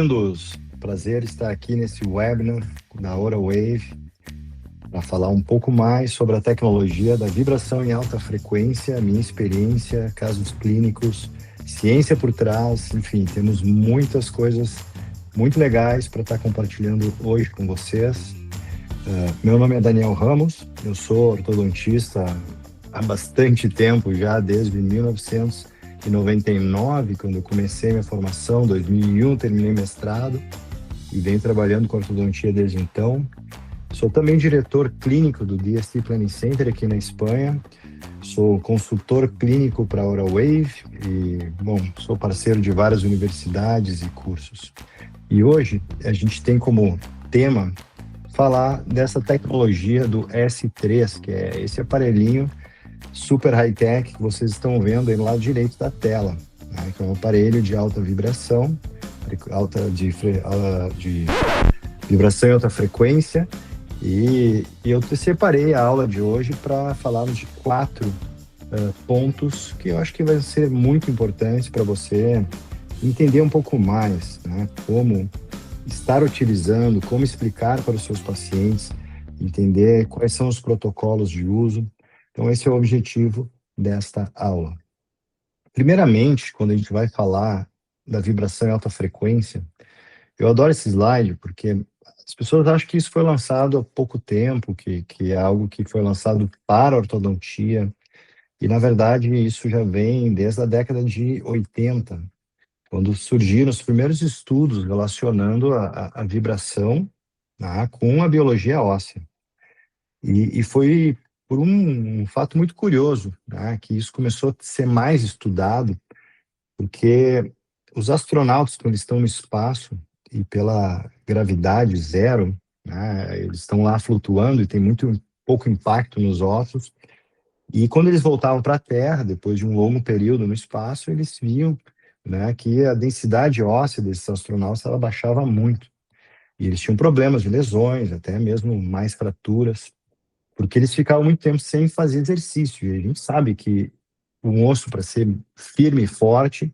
bem-vindos. Prazer estar aqui nesse webinar da OraWave para falar um pouco mais sobre a tecnologia da vibração em alta frequência, minha experiência, casos clínicos, ciência por trás, enfim, temos muitas coisas muito legais para estar compartilhando hoje com vocês. Meu nome é Daniel Ramos, eu sou ortodontista há bastante tempo já, desde 1999, quando eu comecei minha formação, 2001 terminei mestrado e venho trabalhando com ortodontia desde então. Sou também diretor clínico do DST Planning Center aqui na Espanha, sou consultor clínico para a OraWave e, sou parceiro de várias universidades e cursos. E hoje a gente tem como tema falar dessa tecnologia do S3, que é esse aparelhinho super high-tech que vocês estão vendo aí no lado direito da tela, né? Que é um aparelho de alta vibração, de vibração em alta frequência. E eu separei a aula de hoje para falarmos de 4 pontos que eu acho que vai ser muito importantes para você entender um pouco mais, né? Como estar utilizando, como explicar para os seus pacientes, entender quais são os protocolos de uso. Então, esse é o objetivo desta aula. Primeiramente, quando a gente vai falar da vibração em alta frequência, eu adoro esse slide porque as pessoas acham que isso foi lançado há pouco tempo, que é algo que foi lançado para a ortodontia, e, na verdade, isso já vem desde a década de 80, quando surgiram os primeiros estudos relacionando a vibração, né, com a biologia óssea. E foi por um fato muito curioso, né, que isso começou a ser mais estudado, porque os astronautas, quando eles estão no espaço e pela gravidade zero, né, eles estão lá flutuando e tem muito pouco impacto nos ossos, e quando eles voltavam para a Terra, depois de um longo período no espaço, eles viam, né, que a densidade óssea desses astronautas ela baixava muito. E eles tinham problemas de lesões, até mesmo mais fraturas, porque eles ficavam muito tempo sem fazer exercício. E a gente sabe que um osso, para ser firme e forte,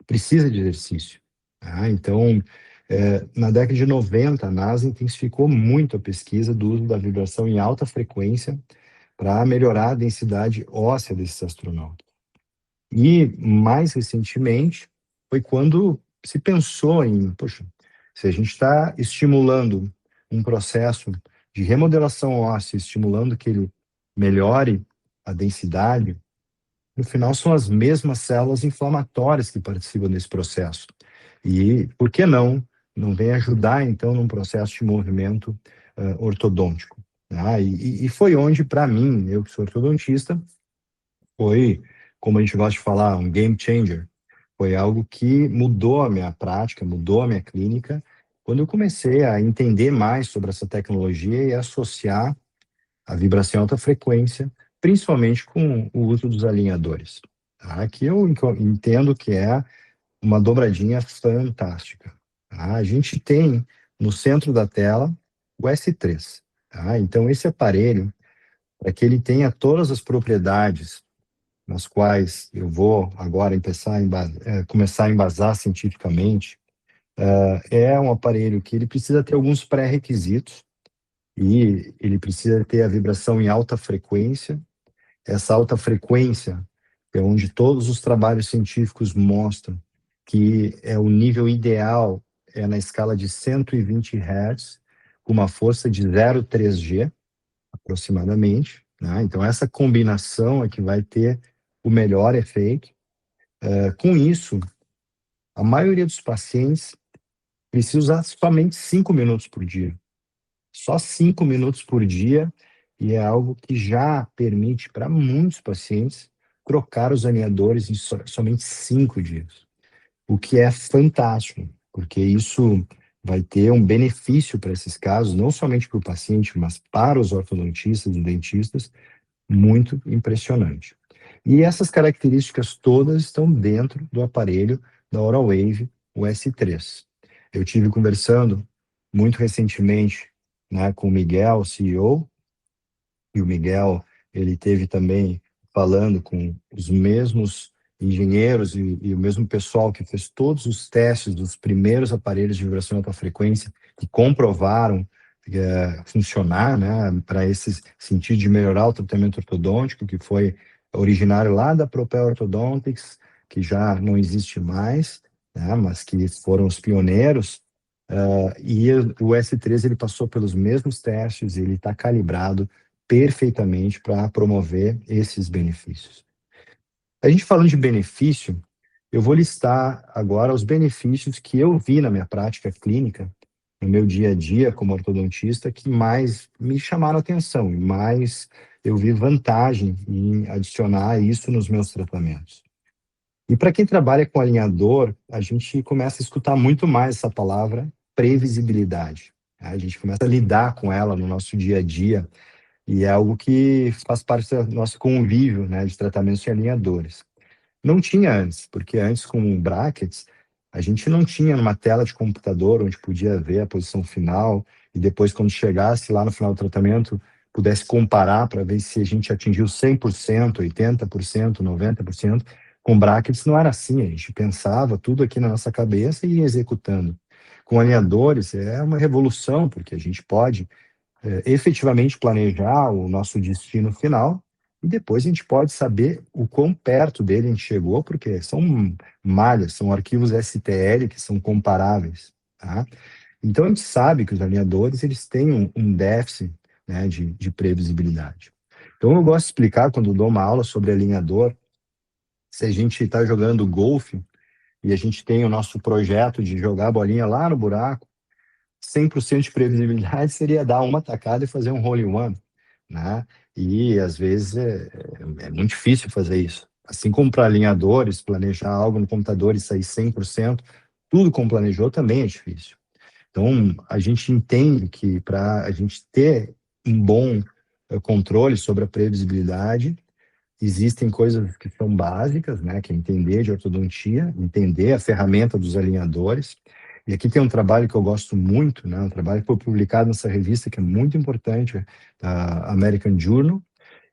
precisa de exercício. Tá? Então, na década de 90, a NASA intensificou muito a pesquisa do uso da vibração em alta frequência para melhorar a densidade óssea desses astronautas. E, mais recentemente, foi quando se pensou em, poxa, se a gente está estimulando um processo de remodelação óssea, estimulando que ele melhore a densidade, no final são as mesmas células inflamatórias que participam desse processo. E por que não vem ajudar, então, num processo de movimento ortodôntico? E foi onde, para mim, eu que sou ortodontista, foi, como a gente gosta de falar, um game changer. Foi algo que mudou a minha prática, mudou a minha clínica, quando eu comecei a entender mais sobre essa tecnologia e associar a vibração em alta frequência, principalmente com o uso dos alinhadores. Tá? Que eu entendo que é uma dobradinha fantástica. Tá? A gente tem no centro da tela o S3. Tá? Então, esse aparelho, para que ele tenha todas as propriedades nas quais eu vou agora começar a embasar cientificamente, é um aparelho que ele precisa ter alguns pré-requisitos e ele precisa ter a vibração em alta frequência. Essa alta frequência é onde todos os trabalhos científicos mostram que é o nível ideal, é na escala de 120 Hz, com uma força de 0,3 G, aproximadamente. Né? Então, essa combinação é que vai ter o melhor efeito. Com isso, a maioria dos pacientes precisa usar somente 5 minutos por dia. Só 5 minutos por dia, e é algo que já permite para muitos pacientes trocar os alinhadores em somente 5 dias. O que é fantástico, porque isso vai ter um benefício para esses casos, não somente para o paciente, mas para os ortodontistas e dentistas, muito impressionante. E essas características todas estão dentro do aparelho da OraWave, o S3. Eu tive conversando muito recentemente, né, com o Miguel, CEO, e o Miguel, ele teve também falando com os mesmos engenheiros e o mesmo pessoal que fez todos os testes dos primeiros aparelhos de vibração em alta frequência, que comprovaram funcionar, né, para esse sentido de melhorar o tratamento ortodôntico, que foi originário lá da Propel Orthodontics, que já não existe mais, né, mas que foram os pioneiros. E o S3 ele passou pelos mesmos testes, ele está calibrado perfeitamente para promover esses benefícios. A gente falando de benefício, eu vou listar agora os benefícios que eu vi na minha prática clínica, no meu dia a dia como ortodontista, que mais me chamaram a atenção e mais eu vi vantagem em adicionar isso nos meus tratamentos. E para quem trabalha com alinhador, a gente começa a escutar muito mais essa palavra previsibilidade. A gente começa a lidar com ela no nosso dia a dia e é algo que faz parte do nosso convívio, né, de tratamentos de alinhadores. Não tinha antes, porque antes com brackets, a gente não tinha uma tela de computador onde podia ver a posição final e depois, quando chegasse lá no final do tratamento, pudesse comparar para ver se a gente atingiu 100%, 80%, 90%. Com brackets não era assim, a gente pensava tudo aqui na nossa cabeça e ia executando. Com alinhadores é uma revolução, porque a gente pode efetivamente planejar o nosso destino final e depois a gente pode saber o quão perto dele a gente chegou, porque são malhas, são arquivos STL que são comparáveis, tá? Então a gente sabe que os alinhadores eles têm um déficit, né, de previsibilidade. Então eu gosto de explicar quando dou uma aula sobre alinhador, se a gente está jogando golfe e a gente tem o nosso projeto de jogar a bolinha lá no buraco, 100% de previsibilidade seria dar uma tacada e fazer um hole in one, né? E às vezes é muito difícil fazer isso. Assim como para alinhadores, planejar algo no computador e sair 100%, tudo como planejou também é difícil. Então, a gente entende que para a gente ter um bom controle sobre a previsibilidade, existem coisas que são básicas, né, que é entender de ortodontia, entender a ferramenta dos alinhadores. E aqui tem um trabalho que eu gosto muito, né, um trabalho que foi publicado nessa revista que é muito importante, a American Journal,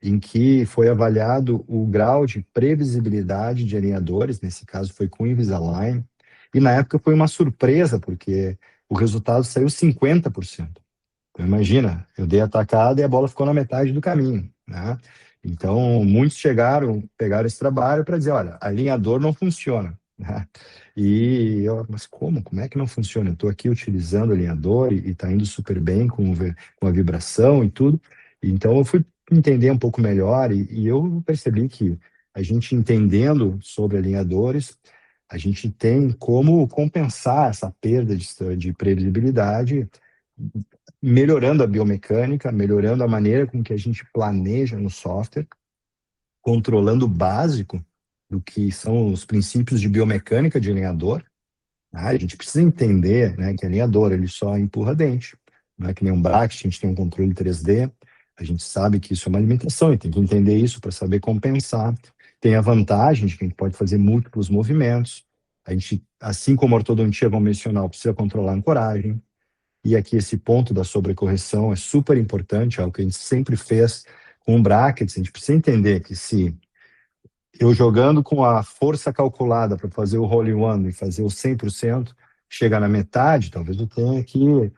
em que foi avaliado o grau de previsibilidade de alinhadores, nesse caso foi com Invisalign, e na época foi uma surpresa, porque o resultado saiu 50%. Então, imagina, eu dei a tacada e a bola ficou na metade do caminho, né? Então, muitos pegaram esse trabalho para dizer, olha, alinhador não funciona, né? E eu, mas como? Como é que não funciona? Eu estou aqui utilizando alinhador e está indo super bem com a vibração e tudo. Então, eu fui entender um pouco melhor e eu percebi que a gente entendendo sobre alinhadores, a gente tem como compensar essa perda de previsibilidade melhorando a biomecânica, melhorando a maneira com que a gente planeja no software, controlando o básico do que são os princípios de biomecânica de alinhador. A gente precisa entender, né, que alinhador ele só empurra dente, não é que nem um bracket, a gente tem um controle 3D, a gente sabe que isso é uma alimentação e tem que entender isso para saber compensar. Tem a vantagem de que a gente pode fazer múltiplos movimentos. A gente, assim como a ortodontia convencional, precisa controlar a ancoragem. E aqui esse ponto da sobrecorreção é super importante, é algo que a gente sempre fez com brackets. A gente precisa entender que se eu jogando com a força calculada para fazer o hole in one e fazer o 100%, chegar na metade, talvez eu tenha que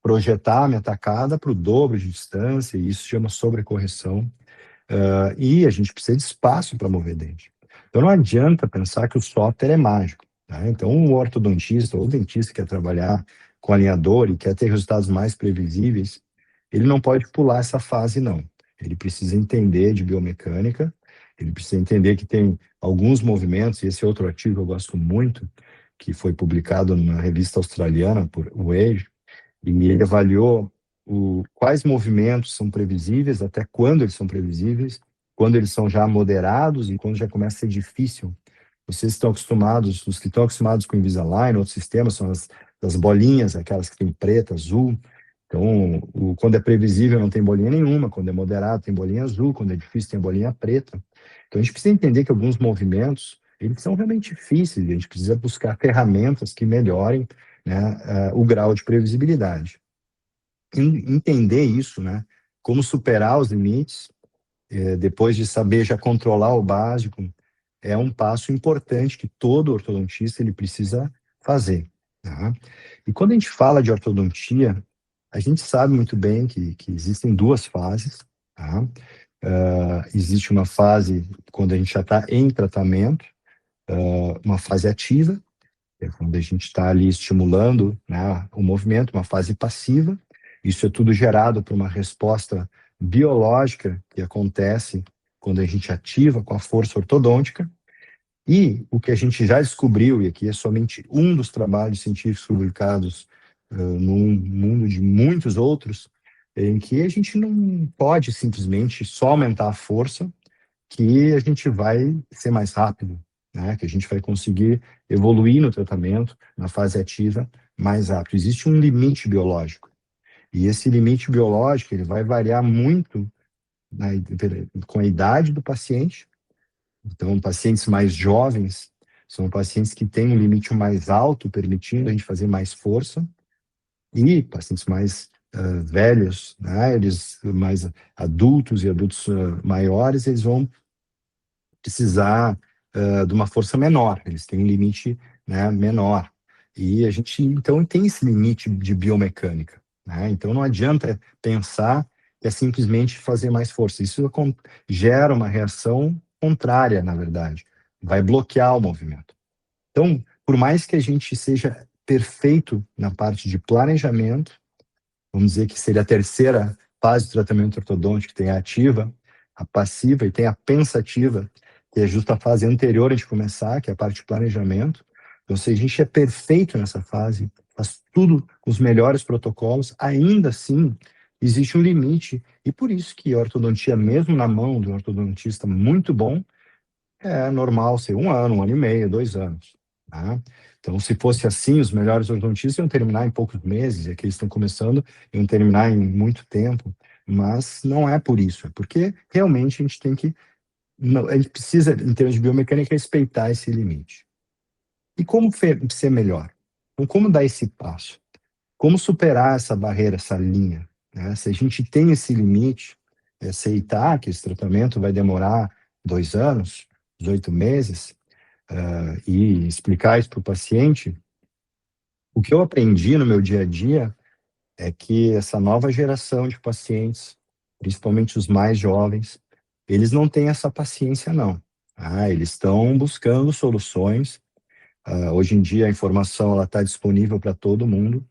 projetar a minha tacada para o dobro de distância, e isso chama sobrecorreção. E a gente precisa de espaço para mover dente. Então não adianta pensar que o software é mágico, tá? Então o ortodontista ou o dentista que quer trabalhar com alinhador e quer ter resultados mais previsíveis, ele não pode pular essa fase, não. Ele precisa entender de biomecânica, ele precisa entender que tem alguns movimentos, e esse outro artigo que eu gosto muito, que foi publicado na revista australiana por Wade, e ele avaliou quais movimentos são previsíveis, até quando eles são previsíveis, quando eles são já moderados e quando já começa a ser difícil. Vocês estão acostumados, os que estão acostumados com Invisalign, outros sistemas, são as bolinhas, aquelas que tem preta, azul. Então, quando é previsível não tem bolinha nenhuma, quando é moderado tem bolinha azul, quando é difícil tem bolinha preta. Então, a gente precisa entender que alguns movimentos, eles são realmente difíceis, e a gente precisa buscar ferramentas que melhorem, né, o grau de previsibilidade. Entender isso, né, como superar os limites, depois de saber já controlar o básico, é um passo importante que todo ortodontista ele precisa fazer, tá? E quando a gente fala de ortodontia, a gente sabe muito bem que existem duas fases, tá? Existe uma fase quando a gente já está em tratamento, uma fase ativa, que é quando a gente está ali estimulando, né, o movimento, uma fase passiva. Isso é tudo gerado por uma resposta biológica que acontece quando a gente ativa com a força ortodôntica. E o que a gente já descobriu, e aqui é somente um dos trabalhos científicos publicados no mundo de muitos outros, em que a gente não pode simplesmente só aumentar a força que a gente vai ser mais rápido, né? Que a gente vai conseguir evoluir no tratamento, na fase ativa, mais rápido. Existe um limite biológico. E esse limite biológico ele vai variar muito com a idade do paciente. Então, pacientes mais jovens são pacientes que têm um limite mais alto, permitindo a gente fazer mais força. E pacientes mais velhos, né, eles mais adultos e adultos maiores, eles vão precisar de uma força menor, eles têm um limite, né, menor. E a gente, então, tem esse limite de biomecânica, né? Então, não adianta pensar que é simplesmente fazer mais força. Isso gera uma reação contrária, na verdade. Vai bloquear o movimento. Então, por mais que a gente seja perfeito na parte de planejamento, vamos dizer que seria a terceira fase do tratamento ortodôntico, que tem a ativa, a passiva e tem a pensativa, que é justo a fase anterior a gente começar, que é a parte de planejamento. Então, se a gente é perfeito nessa fase, faz tudo com os melhores protocolos, ainda assim existe um limite. E por isso que a ortodontia, mesmo na mão de um ortodontista muito bom, é normal ser 1 ano, 1 ano e meio, 2 anos, tá? Então, se fosse assim, os melhores ortodontistas iam terminar em poucos meses, e aqueles que estão começando iam terminar em muito tempo, mas não é por isso, é porque realmente a gente tem que, a gente precisa, em termos de biomecânica, respeitar esse limite. E como ser melhor? Então, como dar esse passo? Como superar essa barreira, essa linha, né? Se a gente tem esse limite, aceitar que esse tratamento vai demorar 2 anos, 18 meses, e explicar isso para o paciente, o que eu aprendi no meu dia a dia é que essa nova geração de pacientes, principalmente os mais jovens, eles não têm essa paciência, não. Eles estão buscando soluções. Hoje em dia a informação está disponível para todo mundo.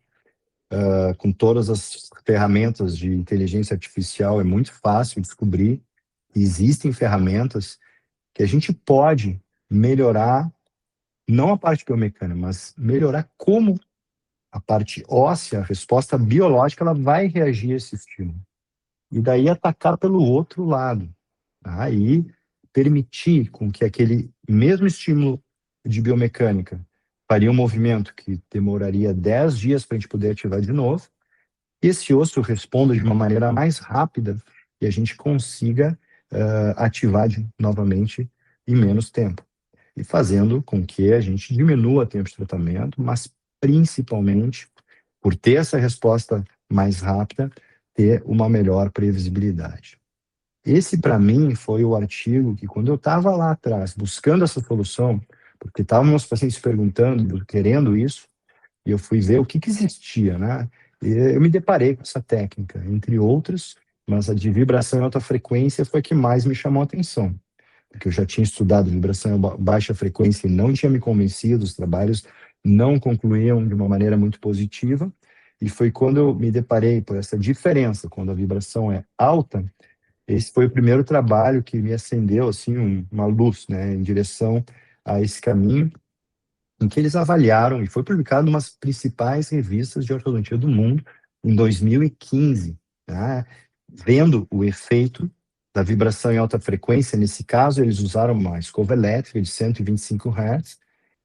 Com todas as ferramentas de inteligência artificial, é muito fácil descobrir que existem ferramentas que a gente pode melhorar, não a parte biomecânica, mas melhorar como a parte óssea, a resposta biológica, ela vai reagir a esse estímulo. E daí atacar pelo outro lado. Aí permitir com que aquele mesmo estímulo de biomecânica faria um movimento que demoraria 10 dias para a gente poder ativar de novo, esse osso responda de uma maneira mais rápida e a gente consiga ativar novamente em menos tempo. E fazendo com que a gente diminua o tempo de tratamento, mas principalmente, por ter essa resposta mais rápida, ter uma melhor previsibilidade. Esse, para mim, foi o artigo que, quando eu estava lá atrás, buscando essa solução, porque estavam meus pacientes perguntando, querendo isso, e eu fui ver o que existia, né? E eu me deparei com essa técnica, entre outras, mas a de vibração em alta frequência foi a que mais me chamou a atenção, porque eu já tinha estudado vibração em baixa frequência e não tinha me convencido, os trabalhos não concluíam de uma maneira muito positiva, e foi quando eu me deparei por essa diferença, quando a vibração é alta, esse foi o primeiro trabalho que me acendeu, assim, uma luz, né, em direção a esse caminho, em que eles avaliaram, e foi publicado em umas principais revistas de ortodontia do mundo, em 2015, tá? Vendo o efeito da vibração em alta frequência. Nesse caso, eles usaram uma escova elétrica de 125 Hz,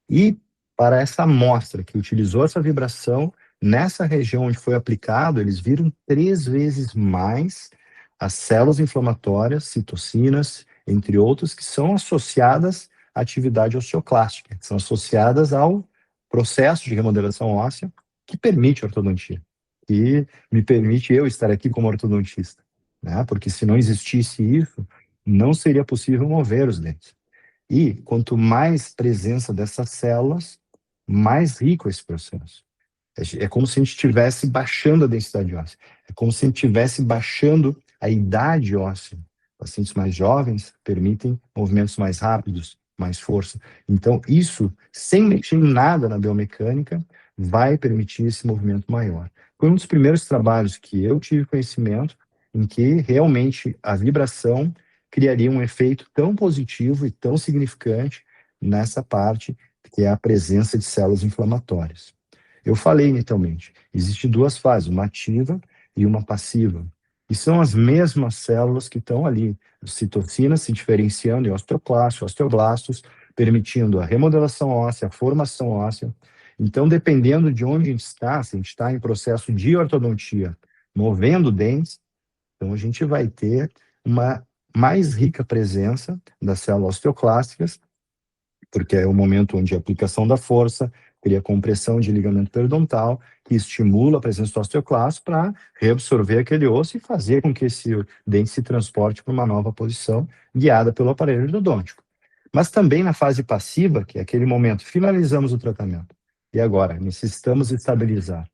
e para essa amostra que utilizou essa vibração, nessa região onde foi aplicado, eles viram 3 vezes mais as células inflamatórias, citocinas, entre outras, que são associadas à atividade osteoclástica, que são associadas ao processo de remodelação óssea que permite a ortodontia, que me permite eu estar aqui como ortodontista, né? Porque se não existisse isso, não seria possível mover os dentes. E quanto mais presença dessas células, mais rico é esse processo. É como se a gente estivesse baixando a densidade óssea. É como se a gente estivesse baixando a idade óssea. Pacientes mais jovens permitem movimentos mais rápidos, mais força. Então, isso, sem mexer em nada na biomecânica, vai permitir esse movimento maior. Foi um dos primeiros trabalhos que eu tive conhecimento em que realmente a vibração criaria um efeito tão positivo e tão significante nessa parte, que é a presença de células inflamatórias. Eu falei inicialmente, existem duas fases, uma ativa e uma passiva. E são as mesmas células que estão ali, citocinas se diferenciando em osteoclastos, osteoblastos, permitindo a remodelação óssea, a formação óssea. Então, dependendo de onde a gente está, se a gente está em processo de ortodontia, movendo dentes, então a gente vai ter uma mais rica presença das células osteoclásticas, porque é o momento onde a aplicação da força cria compressão de ligamento periodontal, que estimula a presença do osteoclasto para reabsorver aquele osso e fazer com que esse dente se transporte para uma nova posição, guiada pelo aparelho ortodôntico. Mas também na fase passiva, que é aquele momento, finalizamos o tratamento. E agora, necessitamos estabilizar.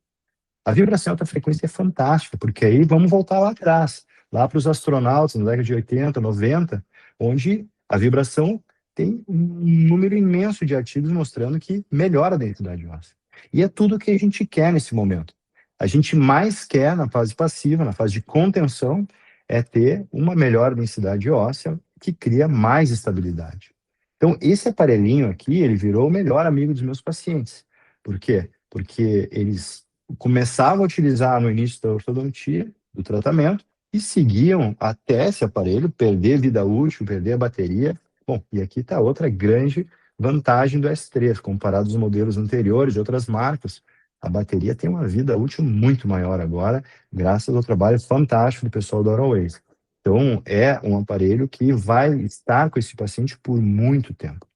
A vibração em alta frequência é fantástica, porque aí vamos voltar lá atrás, lá para os astronautas, na década de 80, 90, onde a vibração tem um número imenso de artigos mostrando que melhora a densidade óssea. E é tudo o que a gente quer nesse momento. A gente mais quer, na fase passiva, na fase de contenção, é ter uma melhor densidade óssea que cria mais estabilidade. Então, esse aparelhinho aqui, ele virou o melhor amigo dos meus pacientes. Por quê? Porque eles começavam a utilizar no início da ortodontia, do tratamento, e seguiam até esse aparelho perder vida útil, perder a bateria. Bom, e aqui está outra grande vantagem do S3, comparado aos modelos anteriores de outras marcas. A bateria tem uma vida útil muito maior agora, graças ao trabalho fantástico do pessoal da Oral-Ways. Então, é um aparelho que vai estar com esse paciente por muito tempo,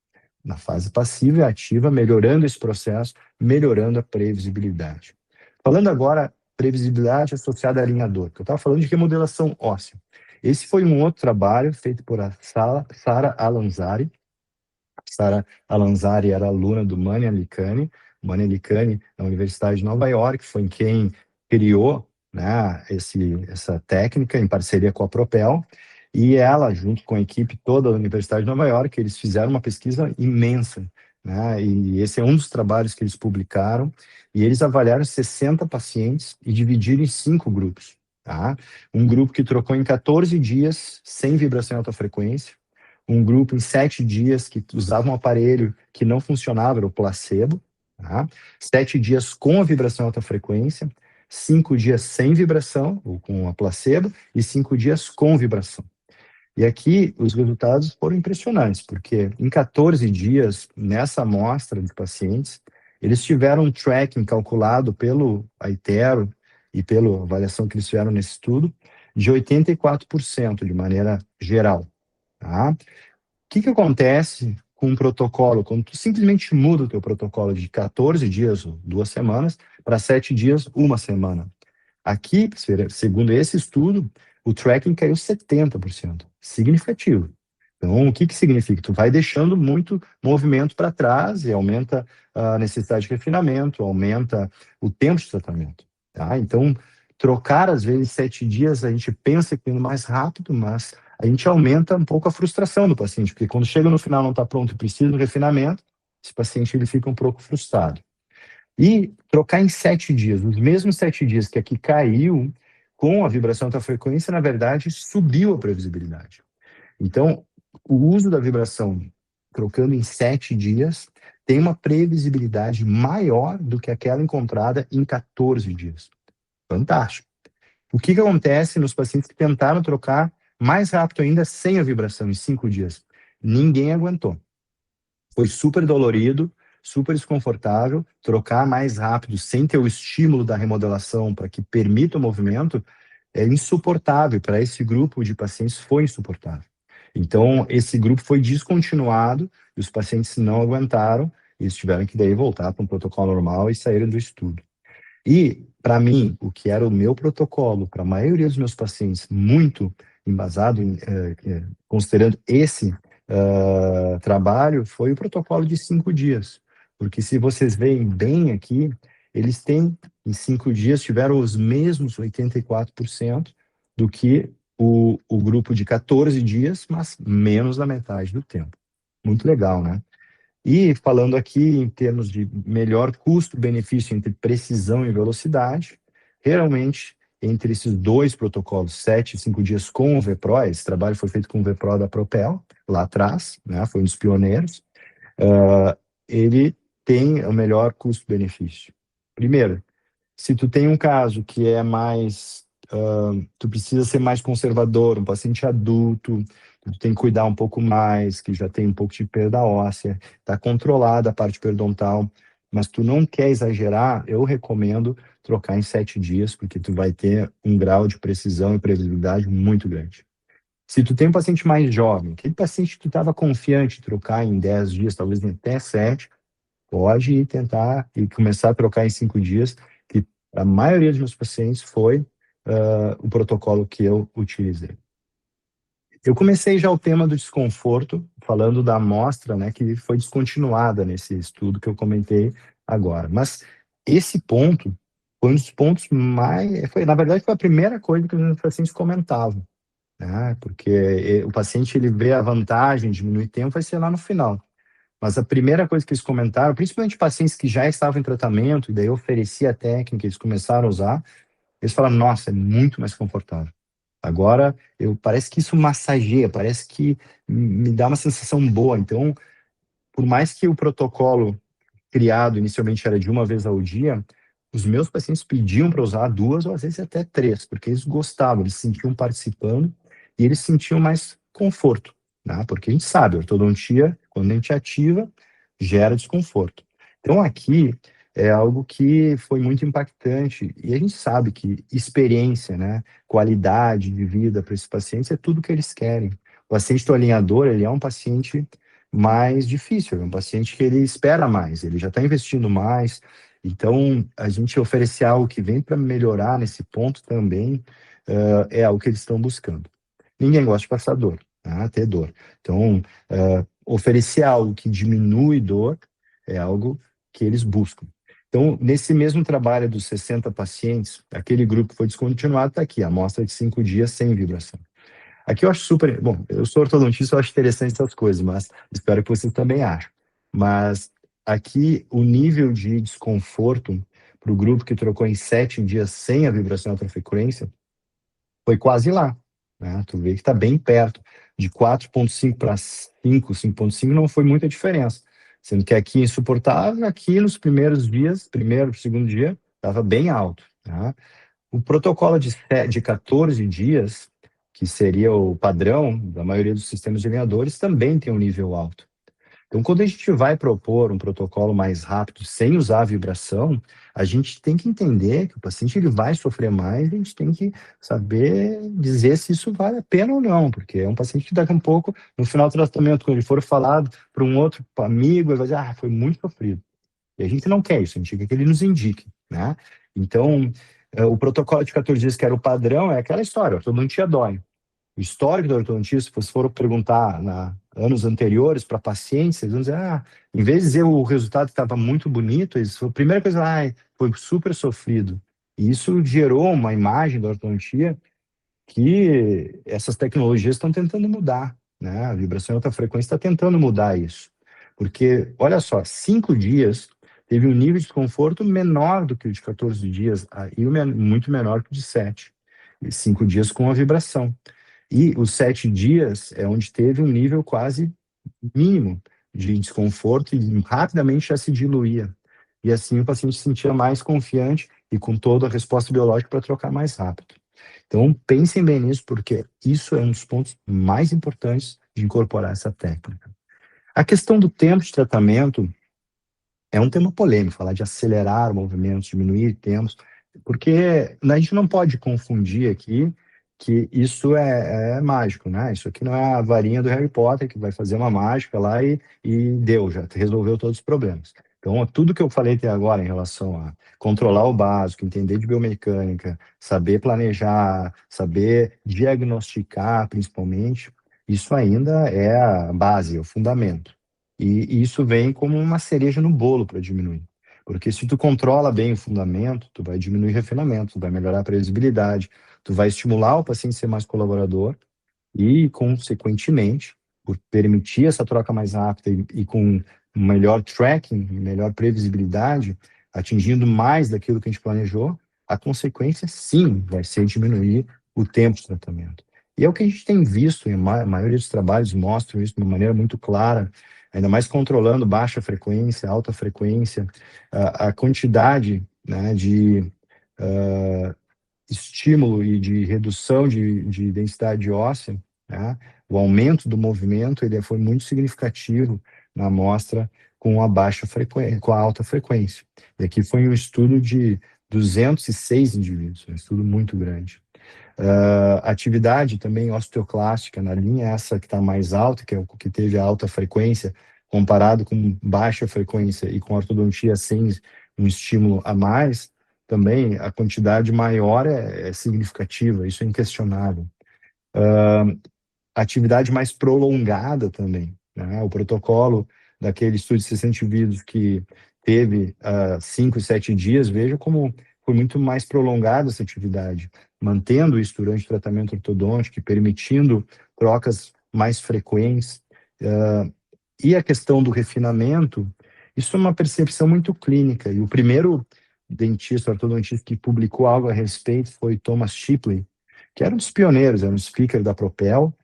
na fase passiva e ativa, melhorando esse processo, melhorando a previsibilidade. Falando agora, previsibilidade associada a alinhador, que eu estava falando de remodelação óssea. Esse foi um outro trabalho feito por a Sara Alanzari. Sara Alanzari era aluna do Mani Alicani. Mani Alicani, na Universidade de Nova York, foi quem criou, né, essa técnica em parceria com a Propel. E ela, junto com a equipe toda da Universidade de Nova York, eles fizeram uma pesquisa imensa, né? E esse é um dos trabalhos que eles publicaram. E eles avaliaram 60 pacientes e dividiram em 5 grupos. Tá? Um grupo que trocou em 14 dias sem vibração em alta frequência, um grupo em 7 dias que usava um aparelho que não funcionava, era o placebo, tá? 7 dias com a vibração em alta frequência, 5 dias sem vibração, ou com a placebo, e 5 dias com vibração. E aqui os resultados foram impressionantes, porque em 14 dias, nessa amostra de pacientes, eles tiveram um tracking calculado pelo Aitero e pela avaliação que eles fizeram nesse estudo, de 84% de maneira geral. Tá? O que acontece com um protocolo, quando tu simplesmente muda o teu protocolo de 14 dias, ou 2 semanas, para 7 dias, 1 semana? Aqui, segundo esse estudo, o tracking caiu 70%, significativo. Então, o que significa? Tu vai deixando muito movimento para trás e aumenta a necessidade de refinamento, aumenta o tempo de tratamento. Tá? Então, trocar, às vezes, 7 dias, a gente pensa que é mais rápido, mas a gente aumenta um pouco a frustração do paciente, porque quando chega no final não está pronto e precisa de refinamento, esse paciente ele fica um pouco frustrado. E trocar em 7 dias, os mesmos 7 dias que aqui caiu, com a vibração alta frequência, na verdade, subiu a previsibilidade. Então, o uso da vibração trocando em 7 dias tem uma previsibilidade maior do que aquela encontrada em 14 dias. Fantástico. O que acontece nos pacientes que tentaram trocar mais rápido ainda sem a vibração, em 5 dias? Ninguém aguentou. Foi super dolorido, super desconfortável, trocar mais rápido, sem ter o estímulo da remodelação para que permita o movimento, é insuportável. Para esse grupo de pacientes foi insuportável. Então, esse grupo foi descontinuado e os pacientes não aguentaram, eles tiveram que daí voltar para um protocolo normal e saíram do estudo. E, para mim, o que era o meu protocolo, para a maioria dos meus pacientes, muito embasado, considerando esse trabalho foi o protocolo de 5 dias. Porque se vocês veem bem aqui, eles têm, em 5 dias, tiveram os mesmos 84% do que o grupo de 14 dias, mas menos da metade do tempo. Muito legal, né? E falando aqui em termos de melhor custo-benefício entre precisão e velocidade, realmente, entre esses dois protocolos, 7 e 5 dias com o VPRO, esse trabalho foi feito com o VPRO da Propel, lá atrás, né, foi um dos pioneiros, ele tem o melhor custo-benefício. Primeiro, se tu tem um caso que é mais, tu precisa ser mais conservador, um paciente adulto, tu tem que cuidar um pouco mais, que já tem um pouco de perda óssea, está controlada a parte periodontal, mas tu não quer exagerar, eu recomendo trocar em 7 dias, porque tu vai ter um grau de precisão e previsibilidade muito grande. Se tu tem um paciente mais jovem, aquele paciente que tu estava confiante em trocar em 10 dias, talvez até 7, pode ir tentar e começar a trocar em 5 dias, que a maioria dos meus pacientes foi o protocolo que eu utilizei. Eu comecei já o tema do desconforto, falando da amostra, né, que foi descontinuada nesse estudo que eu comentei agora. Mas esse ponto foi um dos pontos mais... na verdade, foi a primeira coisa que os meus pacientes comentavam, né, porque o paciente ele vê a vantagem de diminuir tempo, vai ser lá no final. Mas a primeira coisa que eles comentaram, principalmente pacientes que já estavam em tratamento, e daí eu oferecia a técnica, eles começaram a usar, eles falaram, nossa, é muito mais confortável. Agora, parece que isso massageia, parece que me dá uma sensação boa. Então, por mais que o protocolo criado inicialmente era de uma vez ao dia, os meus pacientes pediam para usar 2 ou às vezes até 3, porque eles gostavam, eles se sentiam participando e eles sentiam mais conforto, né? Porque a gente sabe, a ortodontia, quando a gente ativa, gera desconforto. Então aqui é algo que foi muito impactante e a gente sabe que experiência, né, qualidade de vida para esses pacientes é tudo que eles querem. O paciente do alinhador, ele é um paciente mais difícil, é um paciente que ele espera mais, ele já está investindo mais, então a gente oferecer algo que vem para melhorar nesse ponto também é algo que eles estão buscando. Ninguém gosta de passar dor, né? Ter dor. Então, oferecer algo que diminui dor é algo que eles buscam. Então, nesse mesmo trabalho dos 60 pacientes, aquele grupo que foi descontinuado está aqui, a amostra de 5 dias sem vibração. Aqui eu acho super... Bom, eu sou ortodontista, eu acho interessante essas coisas, mas espero que vocês também achem. Mas aqui o nível de desconforto para o grupo que trocou em 7 dias sem a vibração alta frequência foi quase lá, né? Tu vê que está bem perto. De 4,5 para 5, 5,5 não foi muita diferença. Sendo que aqui é insuportável, aqui nos primeiros dias, primeiro, segundo dia, estava bem alto, tá? O protocolo de 14 dias, que seria o padrão da maioria dos sistemas de alinhadores, também tem um nível alto. Então, quando a gente vai propor um protocolo mais rápido, sem usar a vibração, a gente tem que entender que o paciente ele vai sofrer mais, e a gente tem que saber dizer se isso vale a pena ou não, porque é um paciente que daqui a um pouco, no final do tratamento, quando ele for falado para um outro amigo, ele vai dizer, foi muito sofrido. E a gente não quer isso, a gente quer que ele nos indique, né? Então, o protocolo de 14 dias, que era o padrão, é aquela história, a ortodontia dói. O histórico da ortodontia, se vocês forem perguntar anos anteriores para pacientes, eles vão dizer, em vez de dizer o resultado estava muito bonito, a primeira coisa, foi super sofrido. E isso gerou uma imagem da ortodontia que essas tecnologias estão tentando mudar, né? A vibração em alta frequência está tentando mudar isso. Porque, olha só, 5 dias teve um nível de desconforto menor do que o de 14 dias, e muito menor que o de 7. E 5 dias com a vibração. E os 7 dias é onde teve um nível quase mínimo de desconforto e rapidamente já se diluía. E assim o paciente se sentia mais confiante e com toda a resposta biológica para trocar mais rápido. Então, pensem bem nisso, porque isso é um dos pontos mais importantes de incorporar essa técnica. A questão do tempo de tratamento é um tema polêmico, falar de acelerar movimentos, diminuir tempos, porque a gente não pode confundir aqui que isso é mágico, né? Isso aqui não é a varinha do Harry Potter que vai fazer uma mágica lá e deu, já resolveu todos os problemas. Então, tudo que eu falei até agora em relação a controlar o básico, entender de biomecânica, saber planejar, saber diagnosticar, principalmente, isso ainda é a base, é o fundamento. E isso vem como uma cereja no bolo para diminuir. Porque se tu controla bem o fundamento, tu vai diminuir refinamento, tu vai melhorar a previsibilidade, tu vai estimular o paciente a ser mais colaborador e, consequentemente, por permitir essa troca mais rápida e com um melhor tracking, melhor previsibilidade, atingindo mais daquilo que a gente planejou, a consequência, sim, vai ser diminuir o tempo de tratamento. E é o que a gente tem visto, e a maioria dos trabalhos mostram isso de uma maneira muito clara, ainda mais controlando baixa frequência, alta frequência, a quantidade, né, de estímulo e de redução de densidade óssea, né? O aumento do movimento ele foi muito significativo na amostra com a baixa frequência, com a alta frequência. E aqui foi um estudo de 206 indivíduos, um estudo muito grande. Atividade também osteoclástica na linha, essa que está mais alta, que é o que teve a alta frequência, comparado com baixa frequência e com ortodontia sem um estímulo a mais, também a quantidade maior é significativa, isso é inquestionável. Atividade mais prolongada também, né? O protocolo daquele estudo de 60 indivíduos que teve 5 e 7 dias, veja como foi muito mais prolongada essa atividade, mantendo isso durante o tratamento ortodôntico, permitindo trocas mais frequentes. E a questão do refinamento, isso é uma percepção muito clínica, e o primeiro dentista, ortodontista que publicou algo a respeito foi Thomas Shipley, que era um dos pioneiros, era um speaker da Propel,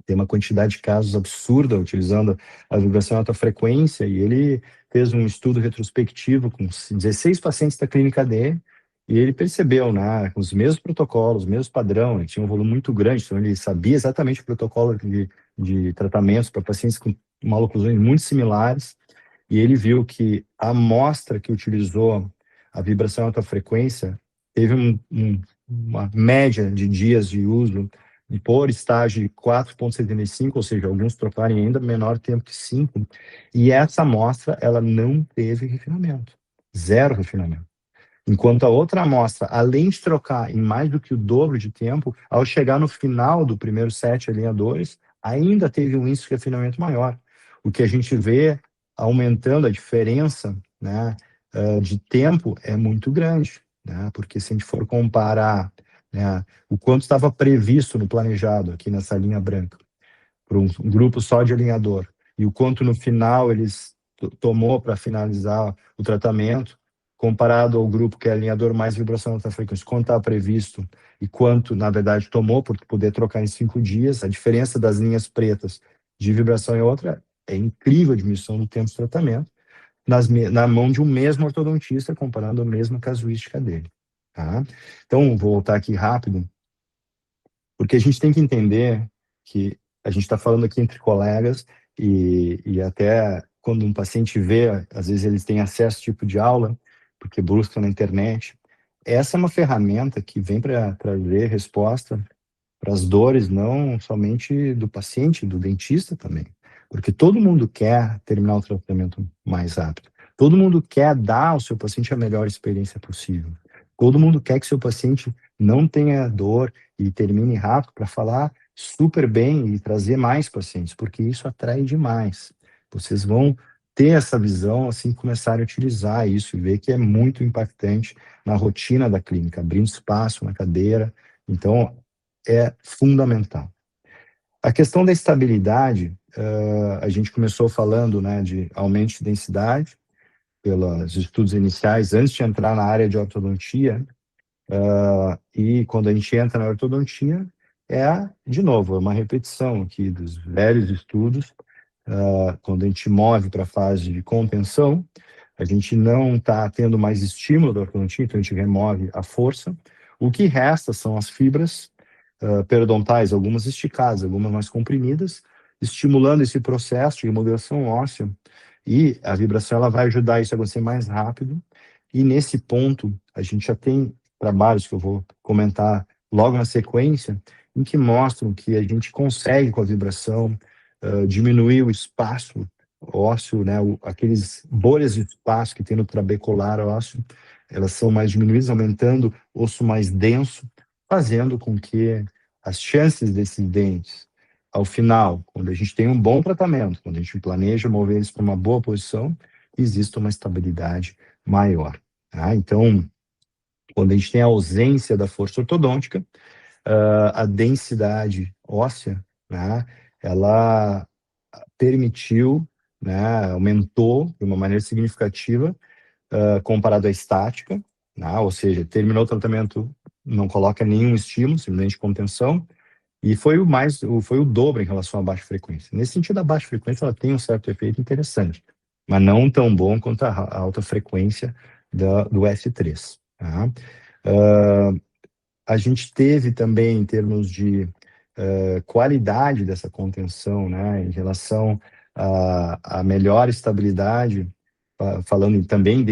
tem uma quantidade de casos absurda utilizando a vibração em alta frequência, e ele fez um estudo retrospectivo com 16 pacientes da clínica dele, e ele percebeu, né, com os mesmos protocolos, o mesmo padrão, ele tinha um volume muito grande, então ele sabia exatamente o protocolo de tratamentos para pacientes com maloclusões muito similares, e ele viu que a amostra que utilizou a vibração em alta frequência teve uma média de dias de uso por estágio de 4,75, ou seja, alguns trocarem ainda menor tempo que 5, e essa amostra, ela não teve refinamento, zero refinamento. Enquanto a outra amostra, além de trocar em mais do que o dobro de tempo, ao chegar no final do primeiro set alinhadores, ainda teve um índice de refinamento maior. O que a gente vê aumentando a diferença, né, de tempo é muito grande, né, porque se a gente for comparar, né, o quanto estava previsto no planejado aqui nessa linha branca, para um grupo só de alinhador, e o quanto no final eles tomou para finalizar o tratamento, comparado ao grupo que é alinhador mais vibração alta frequência, quanto está previsto e quanto, na verdade, tomou por poder trocar em 5 dias, a diferença das linhas pretas de vibração e outra é incrível a diminuição do tempo de tratamento na mão de um mesmo ortodontista, comparando a mesma casuística dele. Tá? Então, vou voltar aqui rápido, porque a gente tem que entender que a gente está falando aqui entre colegas e até quando um paciente vê, às vezes eles têm acesso a esse tipo de aula, porque buscam na internet. Essa é uma ferramenta que vem para trazer resposta para as dores, não somente do paciente, do dentista também. Porque todo mundo quer terminar o tratamento mais rápido. Todo mundo quer dar ao seu paciente a melhor experiência possível. Todo mundo quer que seu paciente não tenha dor e termine rápido para falar super bem e trazer mais pacientes, porque isso atrai demais. Vocês vão ter essa visão assim que começarem a utilizar isso e ver que é muito impactante na rotina da clínica, abrindo espaço na cadeira. Então, é fundamental. A questão da estabilidade, a gente começou falando, né, de aumento de densidade, pelos estudos iniciais, antes de entrar na área de ortodontia, e quando a gente entra na ortodontia, de novo, é uma repetição aqui dos velhos estudos, quando a gente move para a fase de contenção, a gente não está tendo mais estímulo da ortodontia, então a gente remove a força, o que resta são as fibras periodontais, algumas esticadas, algumas mais comprimidas, estimulando esse processo de remodelação óssea, e a vibração ela vai ajudar isso a acontecer mais rápido, e nesse ponto a gente já tem trabalhos que eu vou comentar logo na sequência, em que mostram que a gente consegue com a vibração diminuir o espaço ósseo, né, aqueles bolhas de espaço que tem no trabecular ósseo, elas são mais diminuídas, aumentando osso mais denso, fazendo com que as chances desses dentes ao final, quando a gente tem um bom tratamento, quando a gente planeja mover eles para uma boa posição, existe uma estabilidade maior. Tá? Então, quando a gente tem a ausência da força ortodôntica, a densidade óssea, né, ela permitiu, né, aumentou de uma maneira significativa, comparado à estática, né, ou seja, terminou o tratamento, não coloca nenhum estímulo, simplesmente contenção, e foi o dobro em relação à baixa frequência. Nesse sentido, a baixa frequência ela tem um certo efeito interessante, mas não tão bom quanto a alta frequência do S3. Tá? A gente teve também, em termos de qualidade dessa contenção, né, em relação à melhor estabilidade, falando também em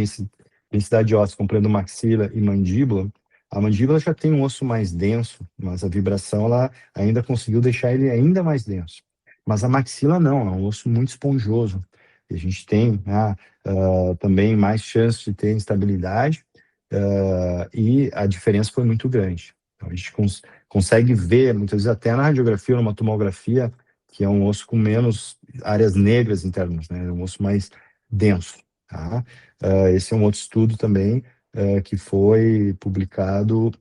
densidade óssea, compreendendo maxila e mandíbula, a mandíbula já tem um osso mais denso, mas a vibração ela ainda conseguiu deixar ele ainda mais denso. Mas a maxila não, é um osso muito esponjoso. E a gente tem, né, também mais chance de ter instabilidade, e a diferença foi muito grande. Então, a gente consegue ver, muitas vezes até na radiografia, numa tomografia, que é um osso com menos áreas negras internas, né? É um osso mais denso. Tá? Esse é um outro estudo também que foi publicado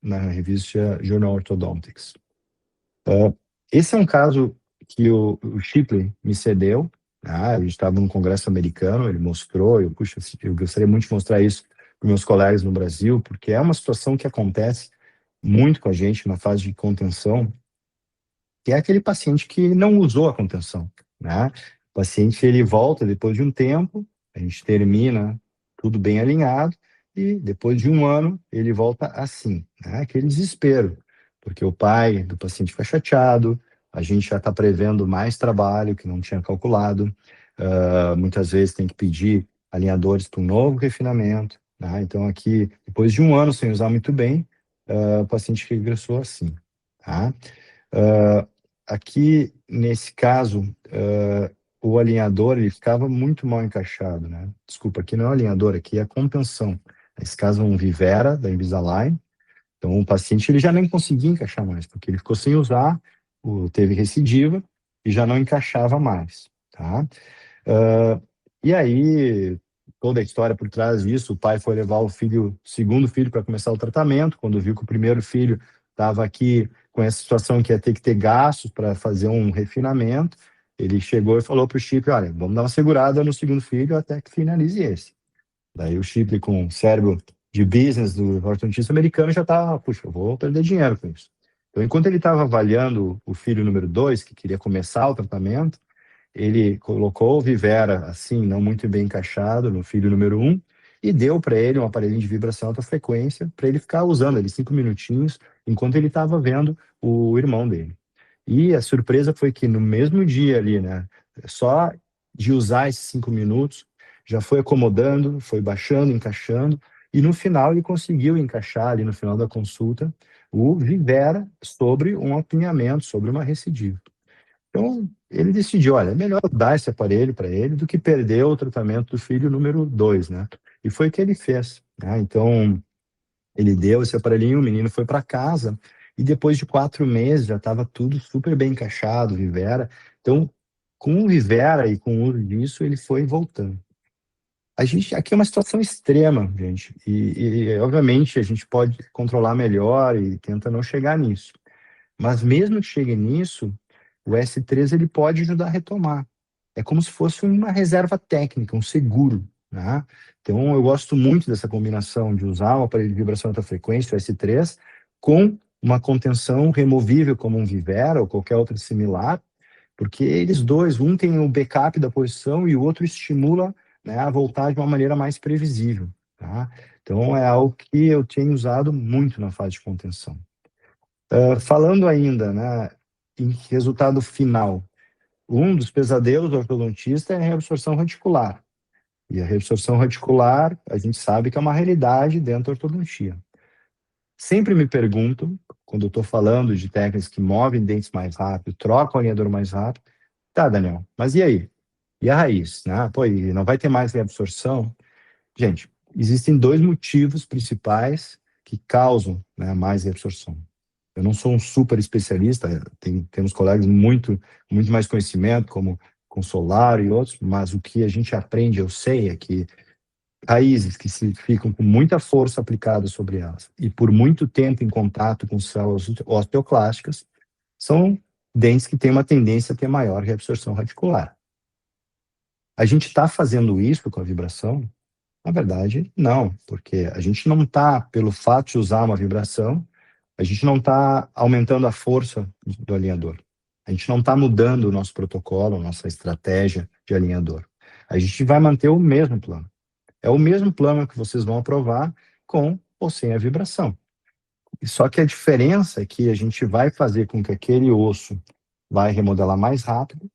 na revista Journal Orthodontics. Esse é um caso que o Shipley me cedeu. A gente estava num congresso americano, ele mostrou, puxa, eu gostaria muito de mostrar isso para meus colegas no Brasil, porque é uma situação que acontece muito com a gente na fase de contenção, que é aquele paciente que não usou a contenção, né? O paciente, ele volta depois de um tempo, a gente termina tudo bem alinhado, e depois de um ano, ele volta assim, né? Aquele desespero, porque o pai do paciente fica chateado, a gente já está prevendo mais trabalho que não tinha calculado, muitas vezes tem que pedir alinhadores para um novo refinamento, né? Então aqui, depois de um ano sem usar muito bem, o paciente regressou assim, tá? Aqui, nesse caso, o alinhador ele ficava muito mal encaixado, né? Desculpa, aqui não é o alinhador, aqui é a contenção. Nesse caso, um Vivera da Invisalign. Então, o paciente ele já nem conseguia encaixar mais, porque ele ficou sem usar, teve recidiva e já não encaixava mais, tá? E aí, toda a história por trás disso, o pai foi levar o segundo filho para começar o tratamento, quando viu que o primeiro filho estava aqui com essa situação que ia ter que ter gastos para fazer um refinamento, ele chegou e falou para o Chip, olha, vamos dar uma segurada no segundo filho até que finalize esse. Daí o Chip, com o cérebro de business do ortodontista americano, já estava, puxa, eu vou perder dinheiro com isso. Então, enquanto ele estava avaliando o filho número 2, que queria começar o tratamento, ele colocou o Vivera, assim, não muito bem encaixado no filho número 1, e deu para ele um aparelhinho de vibração alta frequência, para ele ficar usando ali 5 minutinhos, enquanto ele estava vendo o irmão dele. E a surpresa foi que no mesmo dia ali, né, só de usar esses 5 minutos, já foi acomodando, foi baixando, encaixando, e no final ele conseguiu encaixar ali no final da consulta o Vivera sobre um apinhamento, sobre uma recidiva. Então, ele decidiu, olha, é melhor dar esse aparelho para ele do que perder o tratamento do filho número 2, né? E foi o que ele fez, né? Então, ele deu esse aparelhinho, o menino foi para casa, e depois de 4 meses já estava tudo super bem encaixado, Vivera. Então, com o Vivera e com o uso disso, ele foi voltando. A gente, aqui é uma situação extrema, gente, obviamente a gente pode controlar melhor e tenta não chegar nisso. Mas mesmo que chegue nisso, o S3 ele pode ajudar a retomar. É como se fosse uma reserva técnica, um seguro, né? Então eu gosto muito dessa combinação de usar o aparelho de vibração alta frequência, o S3, com uma contenção removível como um Vivera ou qualquer outro similar, porque eles dois, um tem o backup da posição e o outro estimula, né, a voltar de uma maneira mais previsível, tá? Então é algo que eu tenho usado muito na fase de contenção. Falando ainda, né, em resultado final, um dos pesadelos do ortodontista é a reabsorção radicular. E a reabsorção radicular, a gente sabe que é uma realidade dentro da ortodontia. Sempre me perguntam, quando eu estou falando de técnicas que movem dentes mais rápido, trocam o alinhador mais rápido, tá, Daniel, mas e aí? E a raiz, né? Pô, e não vai ter mais reabsorção? Gente, existem 2 motivos principais que causam, né, mais reabsorção. Eu não sou um super especialista, temos colegas muito mais conhecimento, como com solar e outros, mas o que a gente aprende, eu sei, é que raízes que se ficam com muita força aplicada sobre elas e por muito tempo em contato com células osteoclásticas são dentes que têm uma tendência a ter maior reabsorção radicular. A gente está fazendo isso com a vibração? Na verdade, não, porque a gente não está, pelo fato de usar uma vibração, a gente não está aumentando a força do alinhador. A gente não está mudando o nosso protocolo, a nossa estratégia de alinhador. A gente vai manter o mesmo plano. É o mesmo plano que vocês vão aprovar com ou sem a vibração. Só que a diferença é que a gente vai fazer com que aquele osso vai remodelar mais rápido,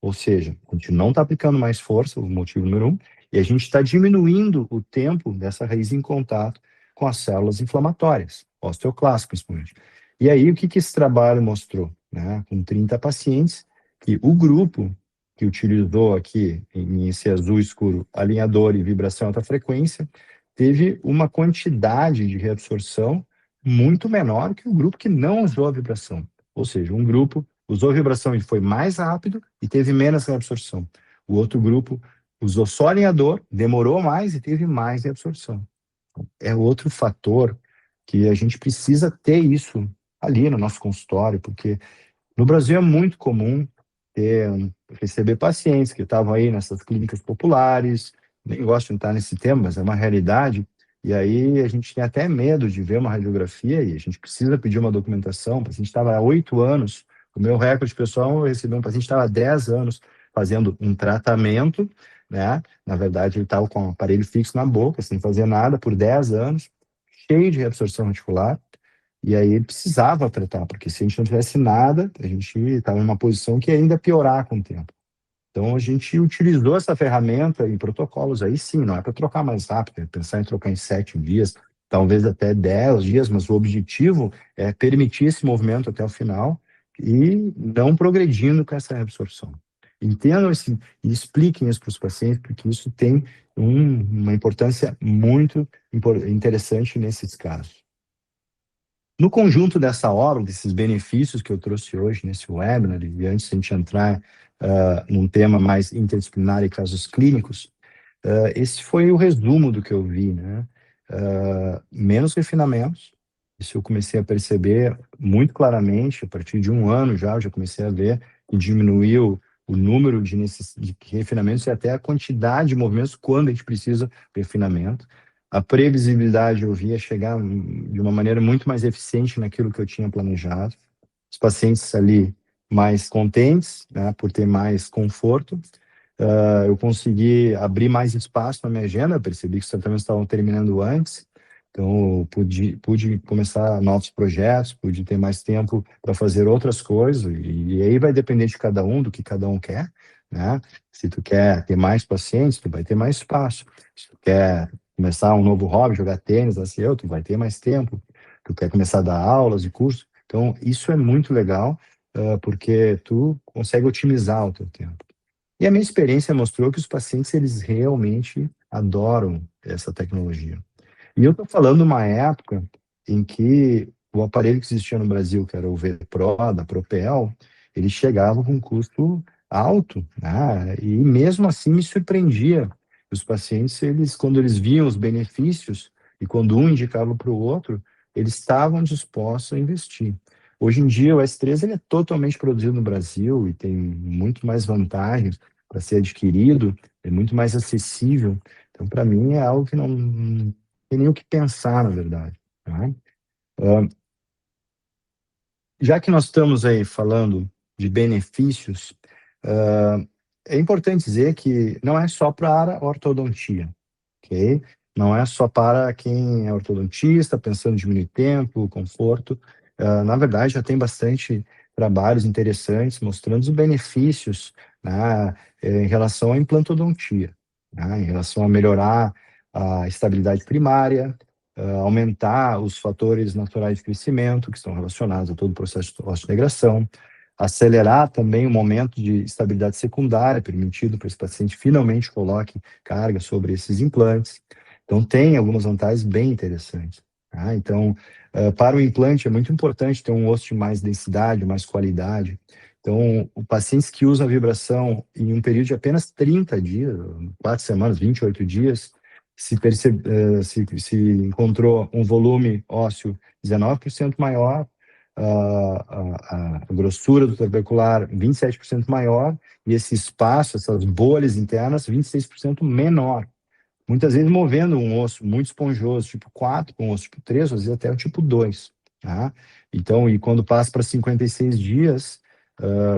ou seja, a gente não está aplicando mais força, o motivo número um, e a gente está diminuindo o tempo dessa raiz em contato com as células inflamatórias, osteoclastas principalmente. E aí, o que esse trabalho mostrou? Né? Com 30 pacientes, que o grupo que utilizou aqui, em esse azul escuro, alinhador e vibração alta frequência, teve uma quantidade de reabsorção muito menor que o grupo que não usou a vibração. Ou seja, um grupo usou a vibração e foi mais rápido e teve menos reabsorção. O outro grupo usou só alinhador, demorou mais e teve mais reabsorção. É outro fator que a gente precisa ter isso ali no nosso consultório, porque no Brasil é muito comum receber pacientes que estavam aí nessas clínicas populares, nem gosto de entrar nesse tema, mas é uma realidade, e aí a gente tem até medo de ver uma radiografia e a gente precisa pedir uma documentação. O paciente estava há 8 anos, o meu recorde pessoal, eu recebi um paciente que estava há 10 anos fazendo um tratamento, né? Na verdade, ele estava com um aparelho fixo na boca, sem fazer nada, por 10 anos, cheio de reabsorção reticular, e aí ele precisava tratar, porque se a gente não tivesse nada, a gente estava em uma posição que ia ainda piorar com o tempo. Então a gente utilizou essa ferramenta em protocolos, aí sim, não é para trocar mais rápido, é pensar em trocar em 7 dias, talvez até 10 dias, mas o objetivo é permitir esse movimento até o final e não progredindo com essa reabsorção. Entendam isso e expliquem isso para os pacientes, porque isso tem uma importância muito interessante nesses casos. No conjunto dessa obra, desses benefícios que eu trouxe hoje nesse webinar, e antes de a gente entrar num tema mais interdisciplinar e casos clínicos, esse foi o resumo do que eu vi, né? Menos refinamentos, isso eu comecei a perceber muito claramente, a partir de um ano já, eu já comecei a ver que diminuiu o número de refinamentos e até a quantidade de movimentos quando a gente precisa de refinamento. A previsibilidade eu via chegar de uma maneira muito mais eficiente naquilo que eu tinha planejado. Os pacientes ali mais contentes, né, por ter mais conforto. Eu consegui abrir mais espaço na minha agenda, percebi que os tratamentos estavam terminando antes, então eu pude começar novos projetos, pude ter mais tempo para fazer outras coisas, e aí vai depender de cada um, do que cada um quer, né? Se tu quer ter mais pacientes, tu vai ter mais espaço. Se tu quer começar um novo hobby, jogar tênis, assim, tu vai ter mais tempo. Tu quer começar a dar aulas e cursos. Então, isso é muito legal, porque tu consegue otimizar o teu tempo. E a minha experiência mostrou que os pacientes, eles realmente adoram essa tecnologia. E eu estou falando uma época em que o aparelho que existia no Brasil, que era o V-Pro, da Propel, ele chegava com um custo alto, né? E mesmo assim me surpreendia. Os pacientes, quando eles viam os benefícios, e quando um indicava para o outro, eles estavam dispostos a investir. Hoje em dia, o S3 ele é totalmente produzido no Brasil e tem muito mais vantagens para ser adquirido, é muito mais acessível. Então, para mim, é algo que não tem nem o que pensar, na verdade. Tá? Já que nós estamos aí falando de benefícios, é importante dizer que não é só para a ortodontia, ok? Não é só para quem é ortodontista, pensando em diminuir tempo, conforto. Na verdade, já tem bastante trabalhos interessantes mostrando os benefícios, né, em relação à implantodontia, né, em relação a melhorar a estabilidade primária, aumentar os fatores naturais de crescimento, que estão relacionados a todo o processo de osteomigração, acelerar também o momento de estabilidade secundária, permitido para esse paciente finalmente coloque carga sobre esses implantes. Então, tem algumas vantagens bem interessantes. tá? Então, para o implante é muito importante ter um osso de mais densidade, mais qualidade. Então, o pacientes que usam a vibração em um período de apenas 30 dias, 4 semanas, 28 dias, se encontrou um volume ósseo 19% maior, a grossura do trabecular 27% maior, e esse espaço, essas bolhas internas, 26% menor. Muitas vezes movendo um osso muito esponjoso, tipo 4, com um osso tipo 3, às vezes até o tipo 2, tá? Então, e quando passa para 56 dias,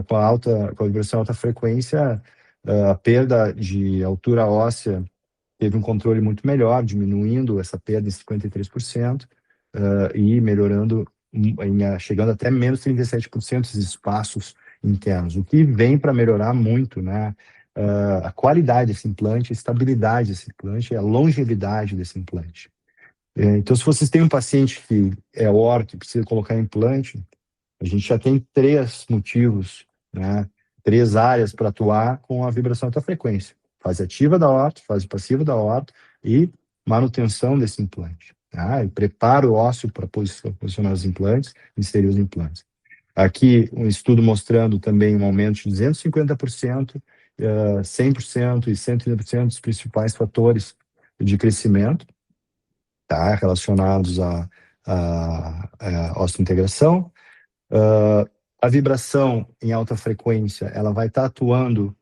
com a vibração alta frequência, a perda de altura óssea teve um controle muito melhor, diminuindo essa perda em 53%, e melhorando, chegando até menos 37% esses espaços internos, o que vem para melhorar muito, né, a qualidade desse implante, a estabilidade desse implante, a longevidade desse implante. Então, se vocês têm um paciente que é orto e precisa colocar implante, a gente já tem 3 motivos, né? 3 áreas para atuar com a vibração alta frequência: fase ativa da orto, fase passiva da orto e manutenção desse implante, tá? E preparo ósseo para posicionar os implantes, inserir os implantes. Aqui, um estudo mostrando também um aumento de 250%, 100% e 130% dos principais fatores de crescimento, tá? Relacionados à osteointegração. A vibração em alta frequência, ela vai estar atuando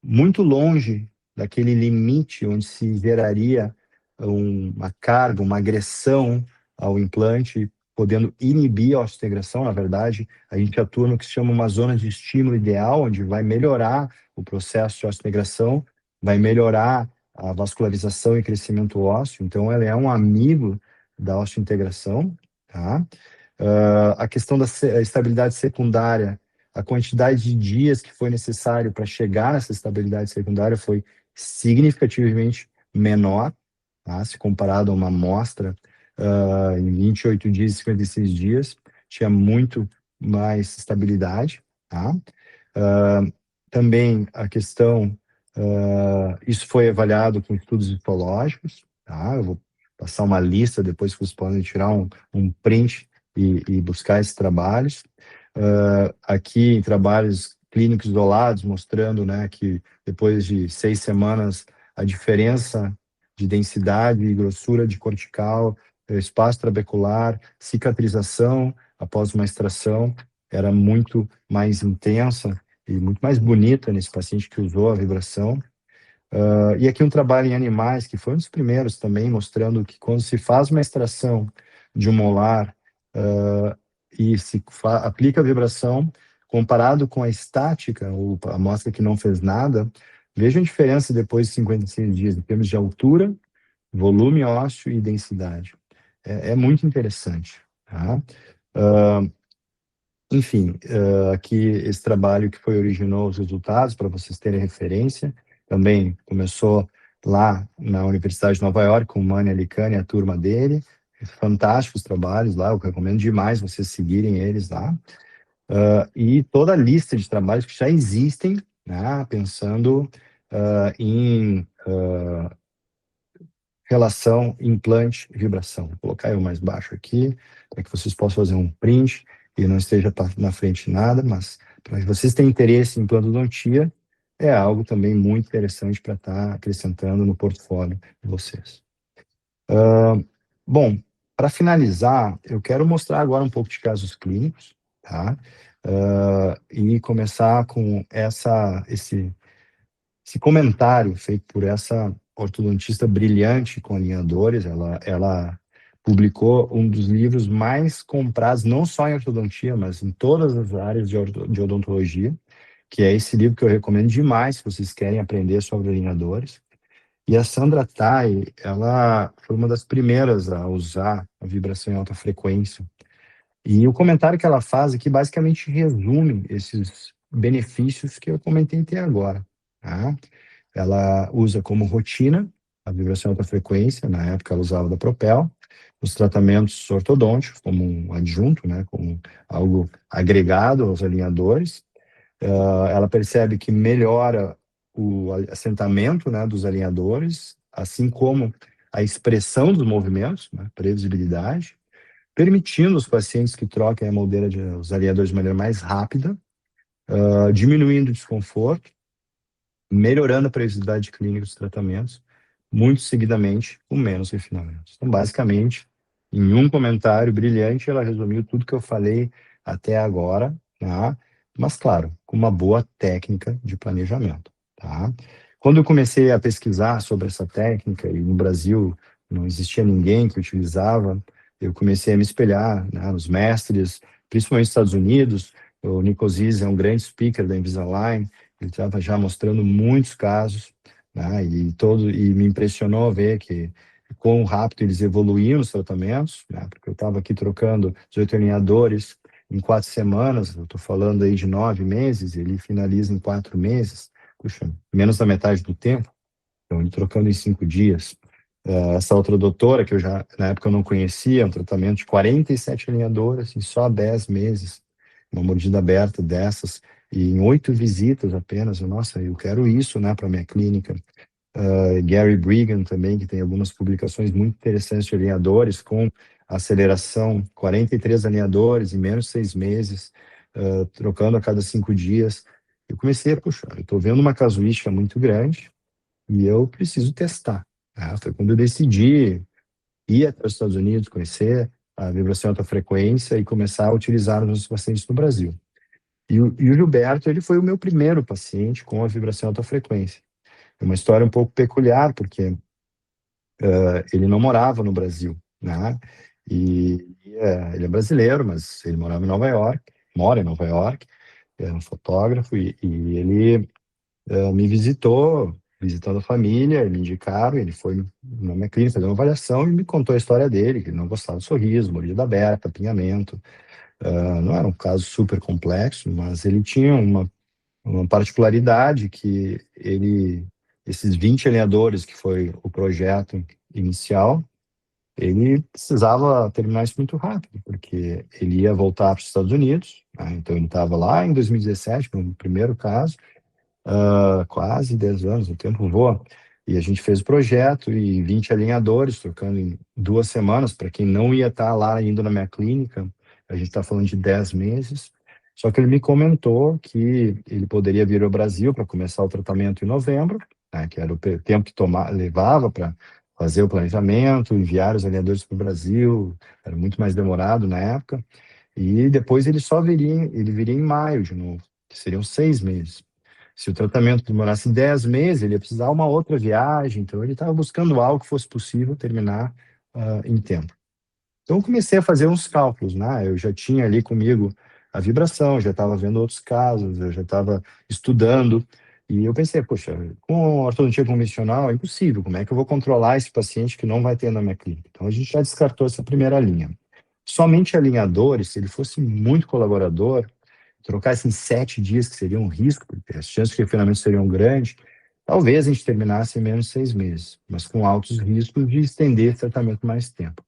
muito longe daquele limite onde se geraria uma carga, uma agressão ao implante, podendo inibir a osteointegração. Na verdade, a gente atua no que se chama uma zona de estímulo ideal, onde vai melhorar o processo de osteointegração, vai melhorar a vascularização e crescimento ósseo. Então, ela é um amigo da osteointegração, tá? A questão da estabilidade secundária, a quantidade de dias que foi necessário para chegar nessa estabilidade secundária foi significativamente menor, tá? Se comparado a uma amostra em 28 dias e 56 dias, tinha muito mais estabilidade, tá? Também a questão, isso foi avaliado com estudos histológicos, tá? Eu vou passar uma lista, depois vocês podem tirar um print e buscar esses trabalhos. Aqui em trabalhos clínicos isolados, mostrando, né, que depois de 6 semanas, a diferença de densidade e grossura de cortical, espaço trabecular, cicatrização após uma extração, era muito mais intensa e muito mais bonita nesse paciente que usou a vibração. E aqui um trabalho em animais, que foi um dos primeiros também, mostrando que quando se faz uma extração de um molar e se aplica a vibração, comparado com a estática, ou a amostra que não fez nada, vejam a diferença depois de 56 dias, em termos de altura, volume ósseo e densidade. É muito interessante, tá? Enfim, aqui esse trabalho que foi originou os resultados, para vocês terem referência, também começou lá na Universidade de Nova York, com o Mani Alicani e a turma dele, fantásticos trabalhos lá, eu recomendo demais vocês seguirem eles lá, e toda a lista de trabalhos que já existem, né, pensando em relação implante e vibração. Vou colocar eu mais baixo aqui, para que vocês possam fazer um print e não esteja na frente nada, mas para vocês terem interesse em implantodontia, é algo também muito interessante para estar acrescentando no portfólio de vocês. Bom, para finalizar, eu quero mostrar agora um pouco de casos clínicos, tá? E começar com esse comentário feito por essa ortodontista brilhante com alinhadores. Ela publicou um dos livros mais comprados, não só em ortodontia, mas em todas as áreas de odontologia, que é esse livro que eu recomendo demais se vocês querem aprender sobre alinhadores. E a Sandra Tai, ela foi uma das primeiras a usar a vibração em alta frequência. E o comentário que ela faz aqui basicamente resume esses benefícios que eu comentei até agora, tá? Ela usa como rotina a vibração em alta frequência, na época ela usava da Propel, os tratamentos ortodônticos como um adjunto, né, como algo agregado aos alinhadores. Ela percebe que melhora o assentamento, né, dos alinhadores, assim como a expressão dos movimentos, né, previsibilidade. permitindo os pacientes que troquem a moldeira os alinhadores de maneira mais rápida, diminuindo o desconforto, melhorando a previsibilidade clínica dos tratamentos, muito seguidamente, com menos refinamentos. Então, basicamente, em um comentário brilhante, ela resumiu tudo que eu falei até agora, tá? Mas, claro, com uma boa técnica de planejamento, tá? Quando eu comecei a pesquisar sobre essa técnica, e no Brasil não existia ninguém que utilizava, eu comecei a me espelhar, né, nos mestres, principalmente nos Estados Unidos. O Nico Ziz é um grande speaker da Invisalign, ele estava já mostrando muitos casos, né, e me impressionou ver que quão rápido eles evoluíam nos tratamentos, né, porque eu estava aqui trocando 18 alinhadores em 4 semanas, eu estou falando aí de 9 meses, ele finaliza em 4 meses, puxa, menos da metade do tempo, então ele trocando em 5 dias. Essa outra doutora, que eu já, na época eu não conhecia, um tratamento de 47 alinhadoras em só 10 meses, uma mordida aberta dessas, e em 8 visitas apenas. Nossa, eu quero isso, né, para minha clínica. Gary Brigham também, que tem algumas publicações muito interessantes de alinhadores, com aceleração, 43 alinhadores em menos de 6 meses, trocando a cada 5 dias. Eu comecei a puxar, eu estou vendo uma casuística muito grande, e eu preciso testar. Né? Foi quando eu decidi ir até os Estados Unidos, conhecer a vibração alta frequência e começar a utilizar nos pacientes no Brasil. E o Gilberto, ele foi o meu primeiro paciente com a vibração alta frequência. É uma história um pouco peculiar, porque ele não morava no Brasil, né? Ele é brasileiro, mas ele morava em Nova York, mora em Nova York, é um fotógrafo, e ele me visitou, visitando a família, me indicaram, ele foi na minha clínica fazer uma avaliação e me contou a história dele, que ele não gostava de sorriso, mordida aberta, apinhamento. Não era um caso super complexo, mas ele tinha uma particularidade que esses 20 alinhadores, que foi o projeto inicial, ele precisava terminar isso muito rápido, porque ele ia voltar para os Estados Unidos, né? Então ele estava lá em 2017, no primeiro caso, quase 10 anos, o tempo voa. E a gente fez o projeto e 20 alinhadores, trocando em 2 semanas, para quem não ia estar lá indo na minha clínica, a gente está falando de 10 meses. Só que ele me comentou que ele poderia vir ao Brasil para começar o tratamento em novembro, né, que era o tempo que levava para fazer o planejamento, enviar os alinhadores para o Brasil, era muito mais demorado na época. E depois ele viria em maio de novo, que seriam 6 meses. Se o tratamento demorasse 10 meses, ele ia precisar de uma outra viagem, então ele estava buscando algo que fosse possível terminar em tempo. Então eu comecei a fazer uns cálculos, né? Eu já tinha ali comigo a vibração, já estava vendo outros casos, eu já estava estudando, e eu pensei, poxa, com ortodontia convencional é impossível, como é que eu vou controlar esse paciente que não vai ter na minha clínica? Então a gente já descartou essa primeira linha. Somente alinhadores, se ele fosse muito colaborador, trocasse em 7 dias, que seria um risco, porque as chances de refinamento seriam grandes, talvez a gente terminasse em menos de 6 meses, mas com altos riscos de estender esse tratamento mais tempo.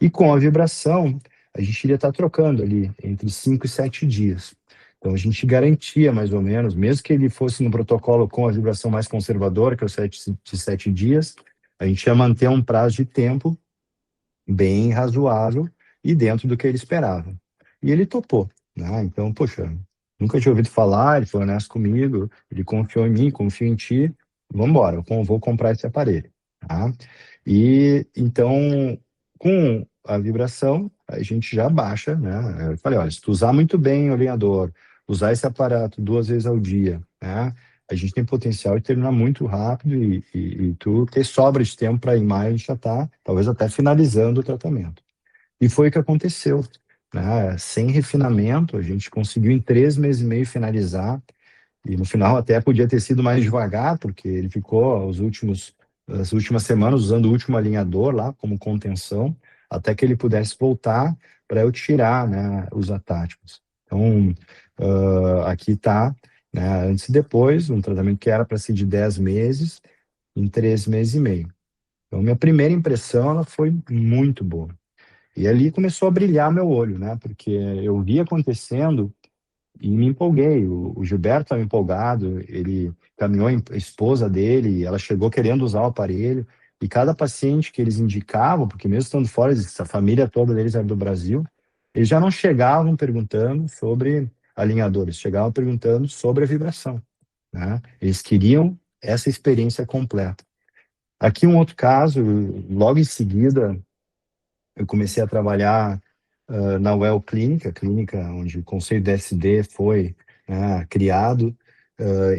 E com a vibração, a gente iria estar trocando ali entre 5 e 7 dias. Então, a gente garantia mais ou menos, mesmo que ele fosse no protocolo com a vibração mais conservadora, que é o 7 dias, a gente ia manter um prazo de tempo bem razoável e dentro do que ele esperava. E ele topou, né? Então, poxa, nunca tinha ouvido falar, ele foi honesto comigo, ele confiou em mim, confio em ti, vamos embora, eu vou comprar esse aparelho, tá? E então, com a vibração, a gente já baixa, né? Eu falei, olha, se tu usar muito bem o alinhador, usar esse aparato 2 vezes ao dia, né? A gente tem potencial de terminar muito rápido e tu ter sobra de tempo para ir mais, a gente já está, talvez até finalizando o tratamento. E foi o que aconteceu, né? Sem refinamento, a gente conseguiu em 3 meses e meio finalizar, e no final até podia ter sido mais devagar, porque ele ficou as últimas semanas usando o último alinhador lá como contenção, até que ele pudesse voltar para eu tirar, né, os atáticos. Então, aqui está, né, antes e depois, um tratamento que era para ser de 10 meses, em 3 meses e meio. Então, minha primeira impressão, ela foi muito boa. E ali começou a brilhar meu olho, né, porque eu vi acontecendo e me empolguei. O Gilberto estava empolgado, ele caminhou a esposa dele, ela chegou querendo usar o aparelho. E cada paciente que eles indicavam, porque mesmo estando fora, a família toda deles era do Brasil, eles já não chegavam perguntando sobre alinhadores, chegavam perguntando sobre a vibração, né? Eles queriam essa experiência completa. Aqui um outro caso, logo em seguida, eu comecei a trabalhar na Well Clinic, a clínica onde o conceito da SD foi, né, criado,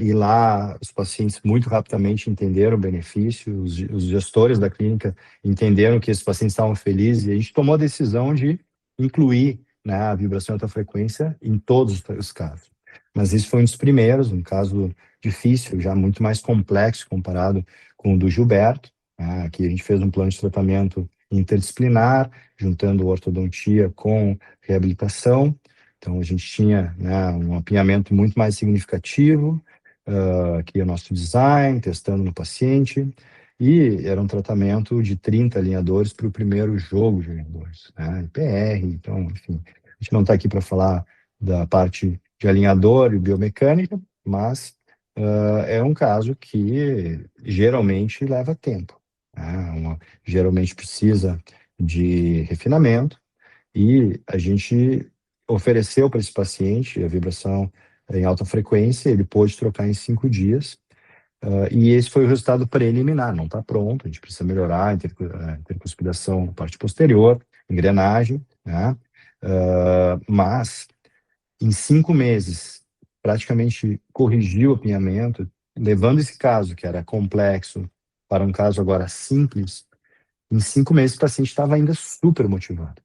e lá os pacientes muito rapidamente entenderam o benefício, os gestores da clínica entenderam que esses pacientes estavam felizes, e a gente tomou a decisão de incluir, né, a vibração alta frequência em todos os casos. Mas isso foi um dos primeiros, um caso difícil, já muito mais complexo comparado com o do Gilberto, né, que a gente fez um plano de tratamento interdisciplinar, juntando ortodontia com reabilitação. Então, a gente tinha, né, um mapeamento muito mais significativo, aqui é o nosso design, testando no paciente, e era um tratamento de 30 alinhadores para o primeiro jogo de alinhadores, né, PR, então, enfim, a gente não está aqui para falar da parte de alinhador e biomecânica, mas é um caso que geralmente leva tempo, né, geralmente precisa de refinamento, e a gente ofereceu para esse paciente a vibração em alta frequência, ele pôde trocar em 5 dias, e esse foi o resultado preliminar, não está pronto, a gente precisa melhorar a intercuspidação na parte posterior, engrenagem, né? Mas em 5 meses, praticamente corrigiu o apinhamento, levando esse caso, que era complexo, para um caso agora simples. Em 5 meses o paciente estava ainda super motivado.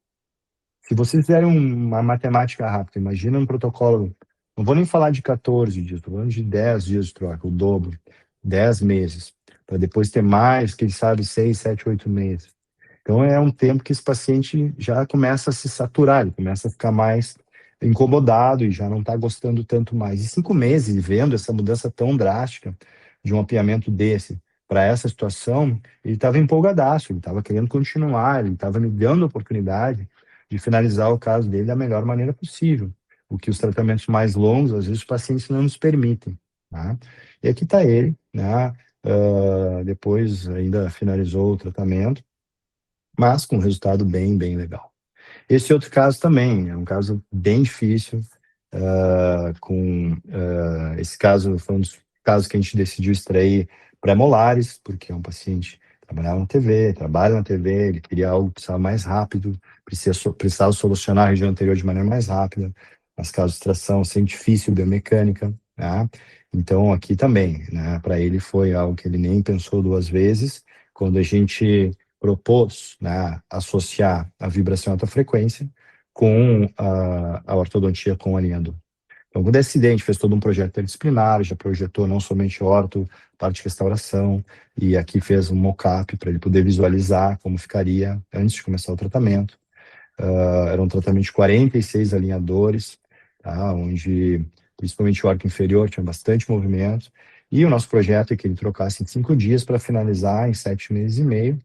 Se vocês fizerem uma matemática rápida, imagina um protocolo, não vou nem falar de 14 dias, estou falando de 10 dias de troca, o dobro, 10 meses, para depois ter mais, quem sabe, 6, 7, 8 meses. Então é um tempo que esse paciente já começa a se saturar, ele começa a ficar mais incomodado e já não está gostando tanto mais. E 5 meses, vendo essa mudança tão drástica de um mapeamento desse para essa situação, ele estava empolgadaço, ele estava querendo continuar, ele estava me dando a oportunidade de finalizar o caso dele da melhor maneira possível, o que os tratamentos mais longos, às vezes, os pacientes não nos permitem. Tá? E aqui está ele, né? Depois ainda finalizou o tratamento, mas com um resultado bem, bem legal. Esse outro caso também é um caso bem difícil, esse caso foi um dos casos que a gente decidiu extrair pré-molares, porque é um paciente que trabalhava na TV, trabalha na TV, ele queria algo que precisava mais rápido, precisava solucionar a região anterior de maneira mais rápida, mas casos de extração sem difícil biomecânica, né? Então aqui também, né, para ele foi algo que ele nem pensou duas vezes, quando a gente propôs, né, associar a vibração alta frequência com a ortodontia com alinhador. Então, quando esse acidente fez todo um projeto interdisciplinar, já projetou não somente orto, parte de restauração, e aqui fez um mock-up para ele poder visualizar como ficaria antes de começar o tratamento. Era um tratamento de 46 alinhadores, tá, onde principalmente o arco inferior tinha bastante movimento, e o nosso projeto é que ele trocasse em 5 dias para finalizar em 7 meses e meio,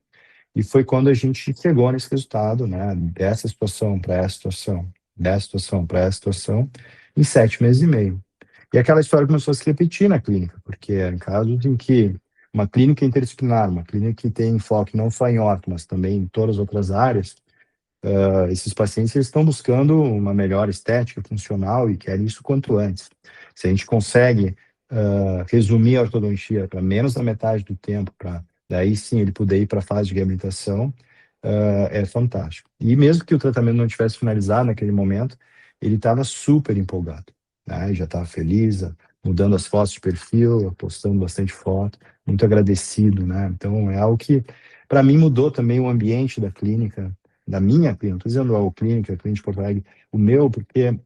e foi quando a gente chegou nesse resultado, né, dessa situação para essa situação, dessa situação para essa situação, em 7 meses e meio. E aquela história começou a se repetir na clínica, porque em casos em que uma clínica interdisciplinar, uma clínica que tem enfoque não só em orto, mas também em todas as outras áreas, esses pacientes eles estão buscando uma melhor estética funcional e querem isso quanto antes. Se a gente consegue resumir a ortodontia para menos da metade do tempo, para daí sim ele poder ir para a fase de reabilitação, é fantástico. E mesmo que o tratamento não tivesse finalizado naquele momento, ele estava super empolgado, né? Já estava feliz, mudando as fotos de perfil, postando bastante foto, muito agradecido, né? Então é algo que para mim mudou também o ambiente da clínica, da minha clínica, não estou dizendo a clínica de Porto Alegre, o meu, porque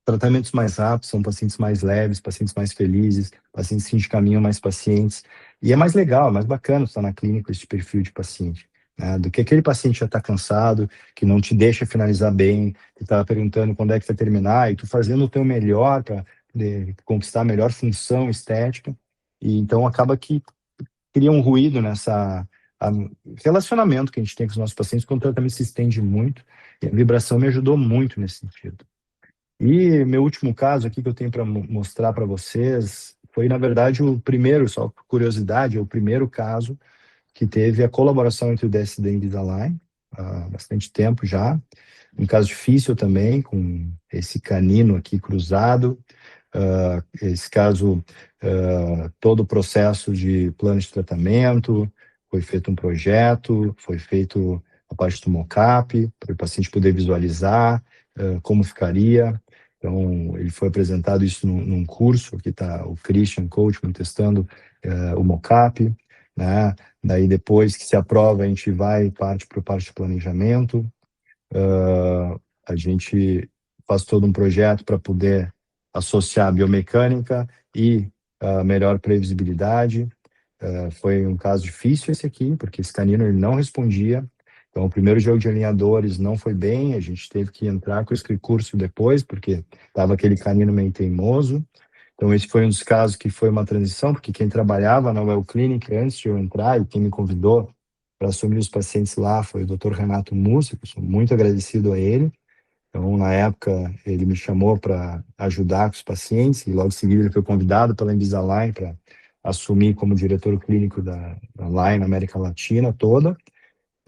tratamentos mais rápidos são pacientes mais leves, pacientes mais felizes, pacientes que encaminham mais pacientes. E é mais legal, é mais bacana estar na clínica com esse perfil de paciente, né? Do que aquele paciente já está cansado, que não te deixa finalizar bem, que está perguntando quando é que vai terminar, e tu fazendo o teu melhor para conquistar a melhor função estética. E então acaba que cria um ruído nessa relacionamento que a gente tem com os nossos pacientes, quando o tratamento se estende muito, e a vibração me ajudou muito nesse sentido. E meu último caso aqui que eu tenho para mostrar para vocês foi, na verdade, o primeiro, só por curiosidade, é o primeiro caso que teve a colaboração entre o DSD e Invisalign há bastante tempo já. Um caso difícil também, com esse canino aqui cruzado. Esse caso, todo o processo de plano de tratamento, foi feito um projeto, foi feito a parte do mock-up, para o paciente poder visualizar como ficaria. Então, ele foi apresentado isso num curso, aqui está o Christian Coachman testando o mock-up, né? Daí, depois que se aprova, a gente vai parte para a parte de planejamento. A gente faz todo um projeto para poder associar a biomecânica e a melhor previsibilidade. Foi um caso difícil esse aqui, porque esse canino ele não respondia. Então, o primeiro jogo de alinhadores não foi bem, a gente teve que entrar com esse recurso depois, porque estava aquele canino meio teimoso. Então, esse foi um dos casos que foi uma transição, porque quem trabalhava na Well Clinic antes de eu entrar, e quem me convidou para assumir os pacientes lá, foi o Dr. Renato Mussi, eu sou muito agradecido a ele. Então, na época, ele me chamou para ajudar com os pacientes, e logo em seguida ele foi convidado pela Invisalign para assumir como diretor clínico da Line na América Latina toda,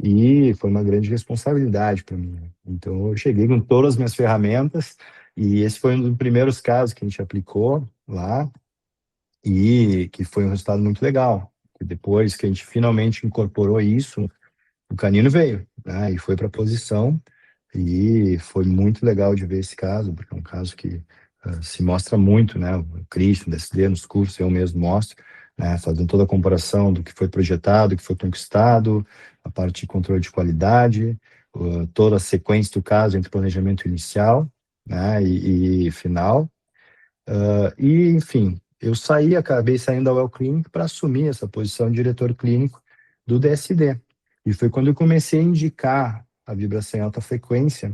e foi uma grande responsabilidade para mim. Então, eu cheguei com todas as minhas ferramentas, e esse foi um dos primeiros casos que a gente aplicou lá, e que foi um resultado muito legal. E depois que a gente finalmente incorporou isso, o canino veio, né, e foi para a posição, e foi muito legal de ver esse caso, porque é um caso que se mostra muito, né, o Christian, o DSD, nos cursos, eu mesmo mostro, né, fazendo toda a comparação do que foi projetado, do que foi conquistado, a parte de controle de qualidade, toda a sequência do caso entre planejamento inicial, né, e final. E, enfim, eu acabei saindo da Well Clinic para assumir essa posição de diretor clínico do DSD. E foi quando eu comecei a indicar a vibração em alta frequência,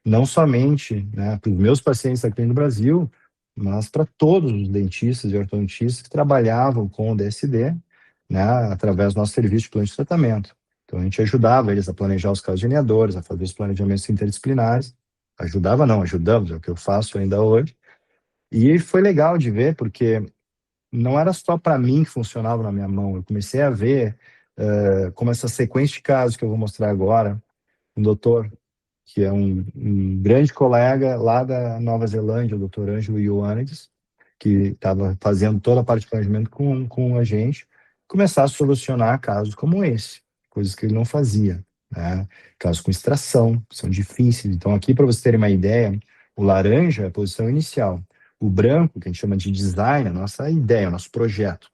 não somente, né, para os meus pacientes aqui no Brasil, mas para todos os dentistas e ortodontistas que trabalhavam com o DSD, né, através do nosso serviço de plano de tratamento. Então, a gente ajudava eles a planejar os casos de alinhadores, a fazer os planejamentos interdisciplinares. Ajudava não, ajudamos, é o que eu faço ainda hoje. E foi legal de ver, porque não era só para mim que funcionava na minha mão. Eu comecei a ver como essa sequência de casos que eu vou mostrar agora, um doutor que é um grande colega lá da Nova Zelândia, o doutor Ângelo Ioannidis, que estava fazendo toda a parte de planejamento com a gente, começar a solucionar casos como esse, coisas que ele não fazia, né? Casos com extração, que são difíceis. Então, aqui, para vocês terem uma ideia, o laranja é a posição inicial. O branco, que a gente chama de design, a nossa ideia, o nosso projeto.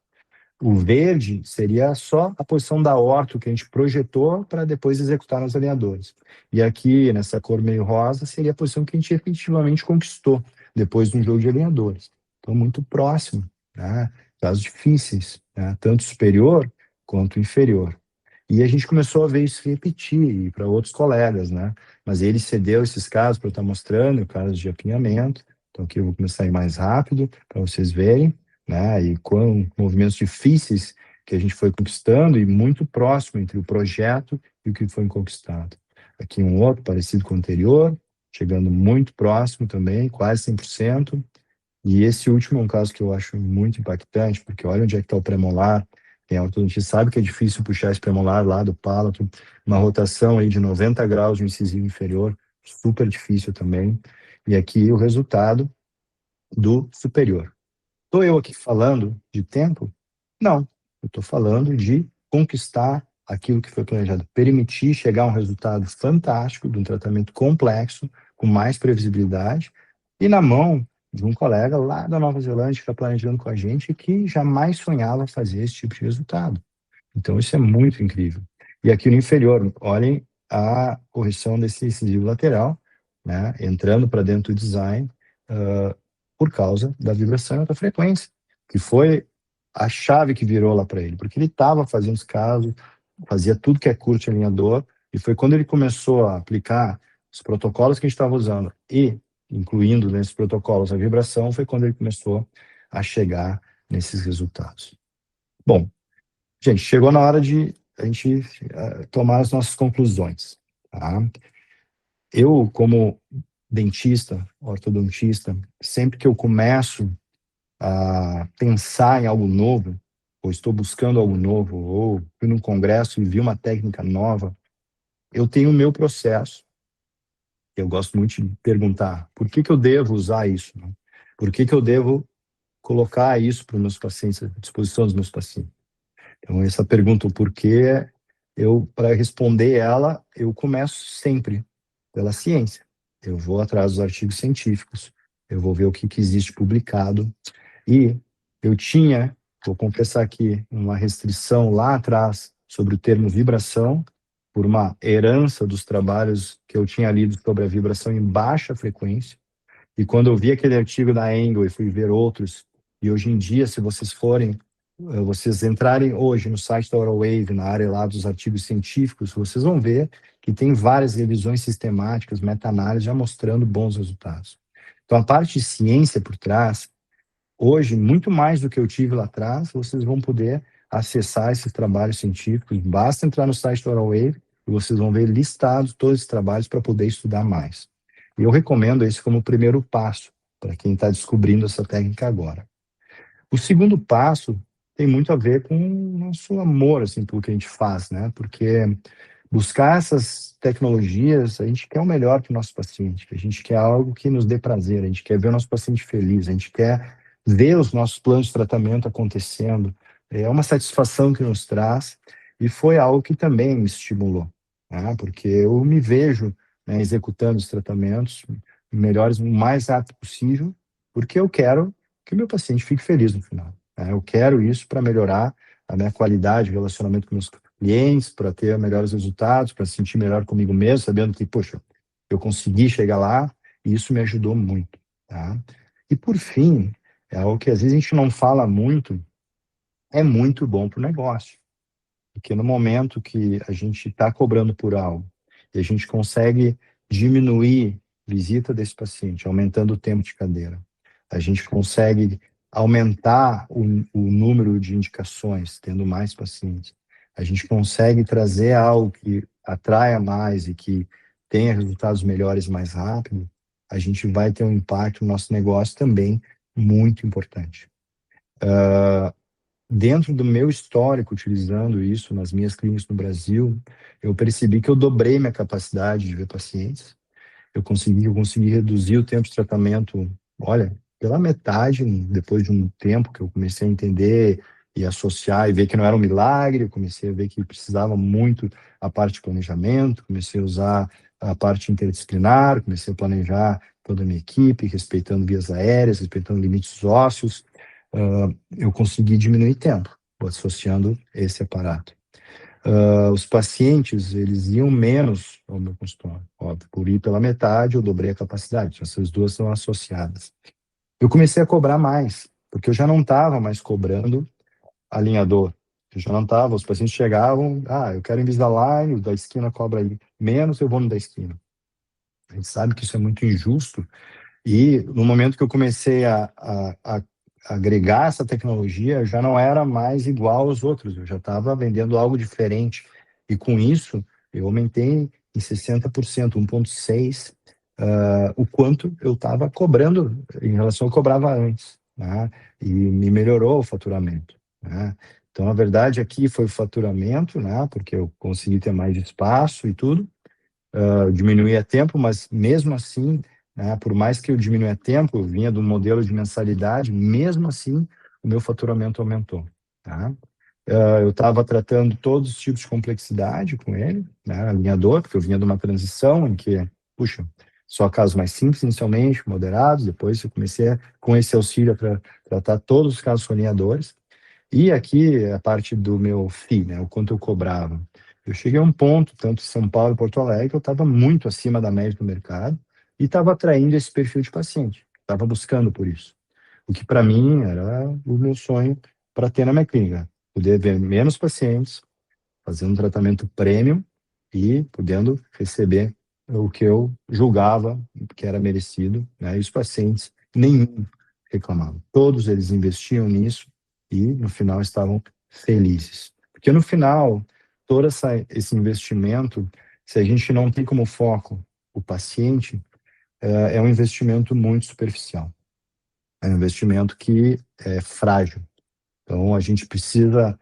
O verde seria só a posição da orto que a gente projetou para depois executar nos alinhadores. E aqui, nessa cor meio rosa, seria a posição que a gente efetivamente conquistou depois de um jogo de alinhadores. Então, muito próximo, né? Casos difíceis, né? Tanto superior quanto inferior. E a gente começou a ver isso se repetir para outros colegas, né? Mas ele cedeu esses casos para eu estar mostrando, casos de apinhamento. Então, aqui eu vou começar a ir mais rápido para vocês verem, né? E com movimentos difíceis que a gente foi conquistando e muito próximo entre o projeto e o que foi conquistado. Aqui um outro parecido com o anterior, chegando muito próximo também, quase 100%. E esse último é um caso que eu acho muito impactante, porque olha onde é que está o premolar. Quem é ortodontista sabe que é difícil puxar esse premolar lá do palato, uma rotação aí de 90 graus de incisivo inferior, super difícil também. E aqui o resultado do superior. Estou eu aqui falando de tempo? Não, eu estou falando de conquistar aquilo que foi planejado, permitir chegar a um resultado fantástico de um tratamento complexo, com mais previsibilidade, e na mão de um colega lá da Nova Zelândia que está planejando com a gente e que jamais sonhava fazer esse tipo de resultado. Então, isso é muito incrível. E aqui no inferior, olhem a correção desse incisivo lateral, né, entrando para dentro do design, por causa da vibração em alta frequência, que foi a chave que virou lá para ele, porque ele estava fazendo os casos, fazia tudo que é curto alinhador, e foi quando ele começou a aplicar os protocolos que a gente estava usando, e incluindo nesses protocolos a vibração, foi quando ele começou a chegar nesses resultados. Bom, gente, chegou na hora de a gente tomar as nossas conclusões, tá? Eu, como dentista, ortodontista, sempre que eu começo a pensar em algo novo, ou estou buscando algo novo, ou fui num congresso e vi uma técnica nova, eu tenho o meu processo. Eu gosto muito de perguntar por que eu devo usar isso, né? Por que eu devo colocar isso para os meus pacientes, à disposição dos meus pacientes. Então, essa pergunta, o porquê, para responder ela, eu começo sempre pela ciência. Eu vou atrás dos artigos científicos, eu vou ver o que existe publicado. E eu tinha, vou confessar aqui, uma restrição lá atrás sobre o termo vibração, por uma herança dos trabalhos que eu tinha lido sobre a vibração em baixa frequência. E quando eu vi aquele artigo da Engel e fui ver outros, e hoje em dia, se vocês forem, vocês entrarem hoje no site da Wave, na área lá dos artigos científicos, vocês vão ver que tem várias revisões sistemáticas, meta-análises já mostrando bons resultados. Então, a parte de ciência por trás, hoje, muito mais do que eu tive lá atrás, vocês vão poder acessar esses trabalhos científicos. Basta entrar no site da Wave e vocês vão ver listados todos esses trabalhos para poder estudar mais. E eu recomendo esse como o primeiro passo para quem está descobrindo essa técnica agora. O segundo passo tem muito a ver com o nosso amor assim, pelo que a gente faz, né? Porque buscar essas tecnologias, a gente quer o melhor para o nosso paciente, a gente quer algo que nos dê prazer, a gente quer ver o nosso paciente feliz, a gente quer ver os nossos planos de tratamento acontecendo. É uma satisfação que nos traz e foi algo que também me estimulou, né? Porque eu me vejo, né, executando os tratamentos melhores o mais rápido possível, porque eu quero que o meu paciente fique feliz no final, né? Eu quero isso para melhorar a minha qualidade de relacionamento com meus clientes, para ter melhores resultados, para se sentir melhor comigo mesmo, sabendo que, poxa, eu consegui chegar lá e isso me ajudou muito, tá? E por fim, é algo que às vezes a gente não fala muito, é muito bom para o negócio. Porque no momento que a gente está cobrando por algo e a gente consegue diminuir visita desse paciente, aumentando o tempo de cadeira, a gente consegue aumentar o número de indicações, tendo mais pacientes, a gente consegue trazer algo que atraia mais e que tenha resultados melhores mais rápido, a gente vai ter um impacto no nosso negócio também muito importante. Dentro do meu histórico, utilizando isso nas minhas clínicas no Brasil, eu percebi que eu dobrei minha capacidade de ver pacientes. Eu consegui reduzir o tempo de tratamento, olha, pela metade, depois de um tempo que eu comecei a entender e associar e ver que não era um milagre, eu comecei a ver que precisava muito a parte de planejamento, comecei a usar a parte interdisciplinar, comecei a planejar toda a minha equipe, respeitando vias aéreas, respeitando limites ósseos, eu consegui diminuir tempo, associando esse aparato. Os pacientes, eles iam menos ao meu consultório. Óbvio, por ir pela metade, eu dobrei a capacidade. Essas duas são associadas. Eu comecei a cobrar mais, porque eu já não estava mais cobrando alinhador. Eu já não estava, os pacientes chegavam, eu quero Invisalign, o da esquina cobra menos, eu vou no da esquina. A gente sabe que isso é muito injusto, e no momento que eu comecei a agregar essa tecnologia, já não era mais igual aos outros, eu já estava vendendo algo diferente. E com isso, eu aumentei em 60%, 1,6, o quanto eu estava cobrando em relação ao que eu cobrava antes, né? E me melhorou o faturamento, né? Então, a verdade aqui foi o faturamento, né? Porque eu consegui ter mais espaço e tudo, diminuía tempo, mas mesmo assim, né, por mais que eu diminuía tempo, eu vinha do modelo de mensalidade, mesmo assim, o meu faturamento aumentou, tá? Eu estava tratando todos os tipos de complexidade com ele, né, alinhador, porque eu vinha de uma transição em que, puxa, só casos mais simples inicialmente, moderados, depois eu comecei com esse auxílio para tratar todos os casos com alinhadores. E aqui a parte do meu FII, né, o quanto eu cobrava. Eu cheguei a um ponto, tanto em São Paulo e Porto Alegre, que eu estava muito acima da média do mercado e estava atraindo esse perfil de paciente, estava buscando por isso. O que para mim era o meu sonho para ter na minha clínica, poder ver menos pacientes, fazendo um tratamento premium e podendo receber o que eu julgava que era merecido, né? E os pacientes, nenhum reclamavam. Todos eles investiam nisso e, no final, estavam felizes. Porque, no final, todo esse investimento, se a gente não tem como foco o paciente, é um investimento muito superficial. É um investimento que é frágil. Então, a gente precisa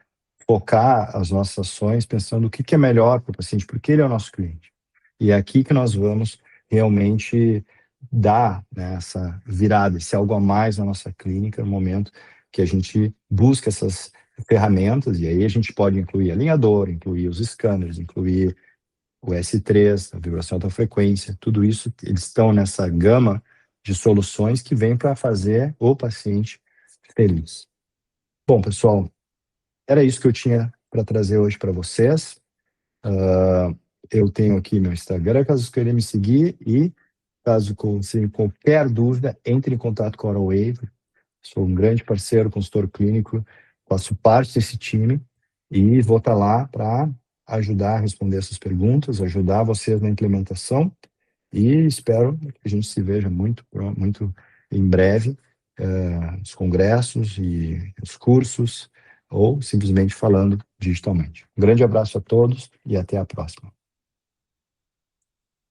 focar as nossas ações pensando o que que é melhor para o paciente, porque ele é o nosso cliente. E é aqui que nós vamos realmente dar, né, essa virada, esse algo a mais na nossa clínica, no momento que a gente busca essas ferramentas, e aí a gente pode incluir alinhador, incluir os scanners, incluir o S3, a vibração alta frequência, tudo isso, eles estão nessa gama de soluções que vem para fazer o paciente feliz. Bom, pessoal, era isso que eu tinha para trazer hoje para vocês. Eu tenho aqui meu Instagram, caso queiram me seguir, e caso tenham qualquer dúvida, entre em contato com a Wave. Sou um grande parceiro, consultor clínico, faço parte desse time e vou estar lá para ajudar a responder essas perguntas, ajudar vocês na implementação e espero que a gente se veja muito em breve nos congressos e nos cursos ou simplesmente falando digitalmente. Um grande abraço a todos e até a próxima.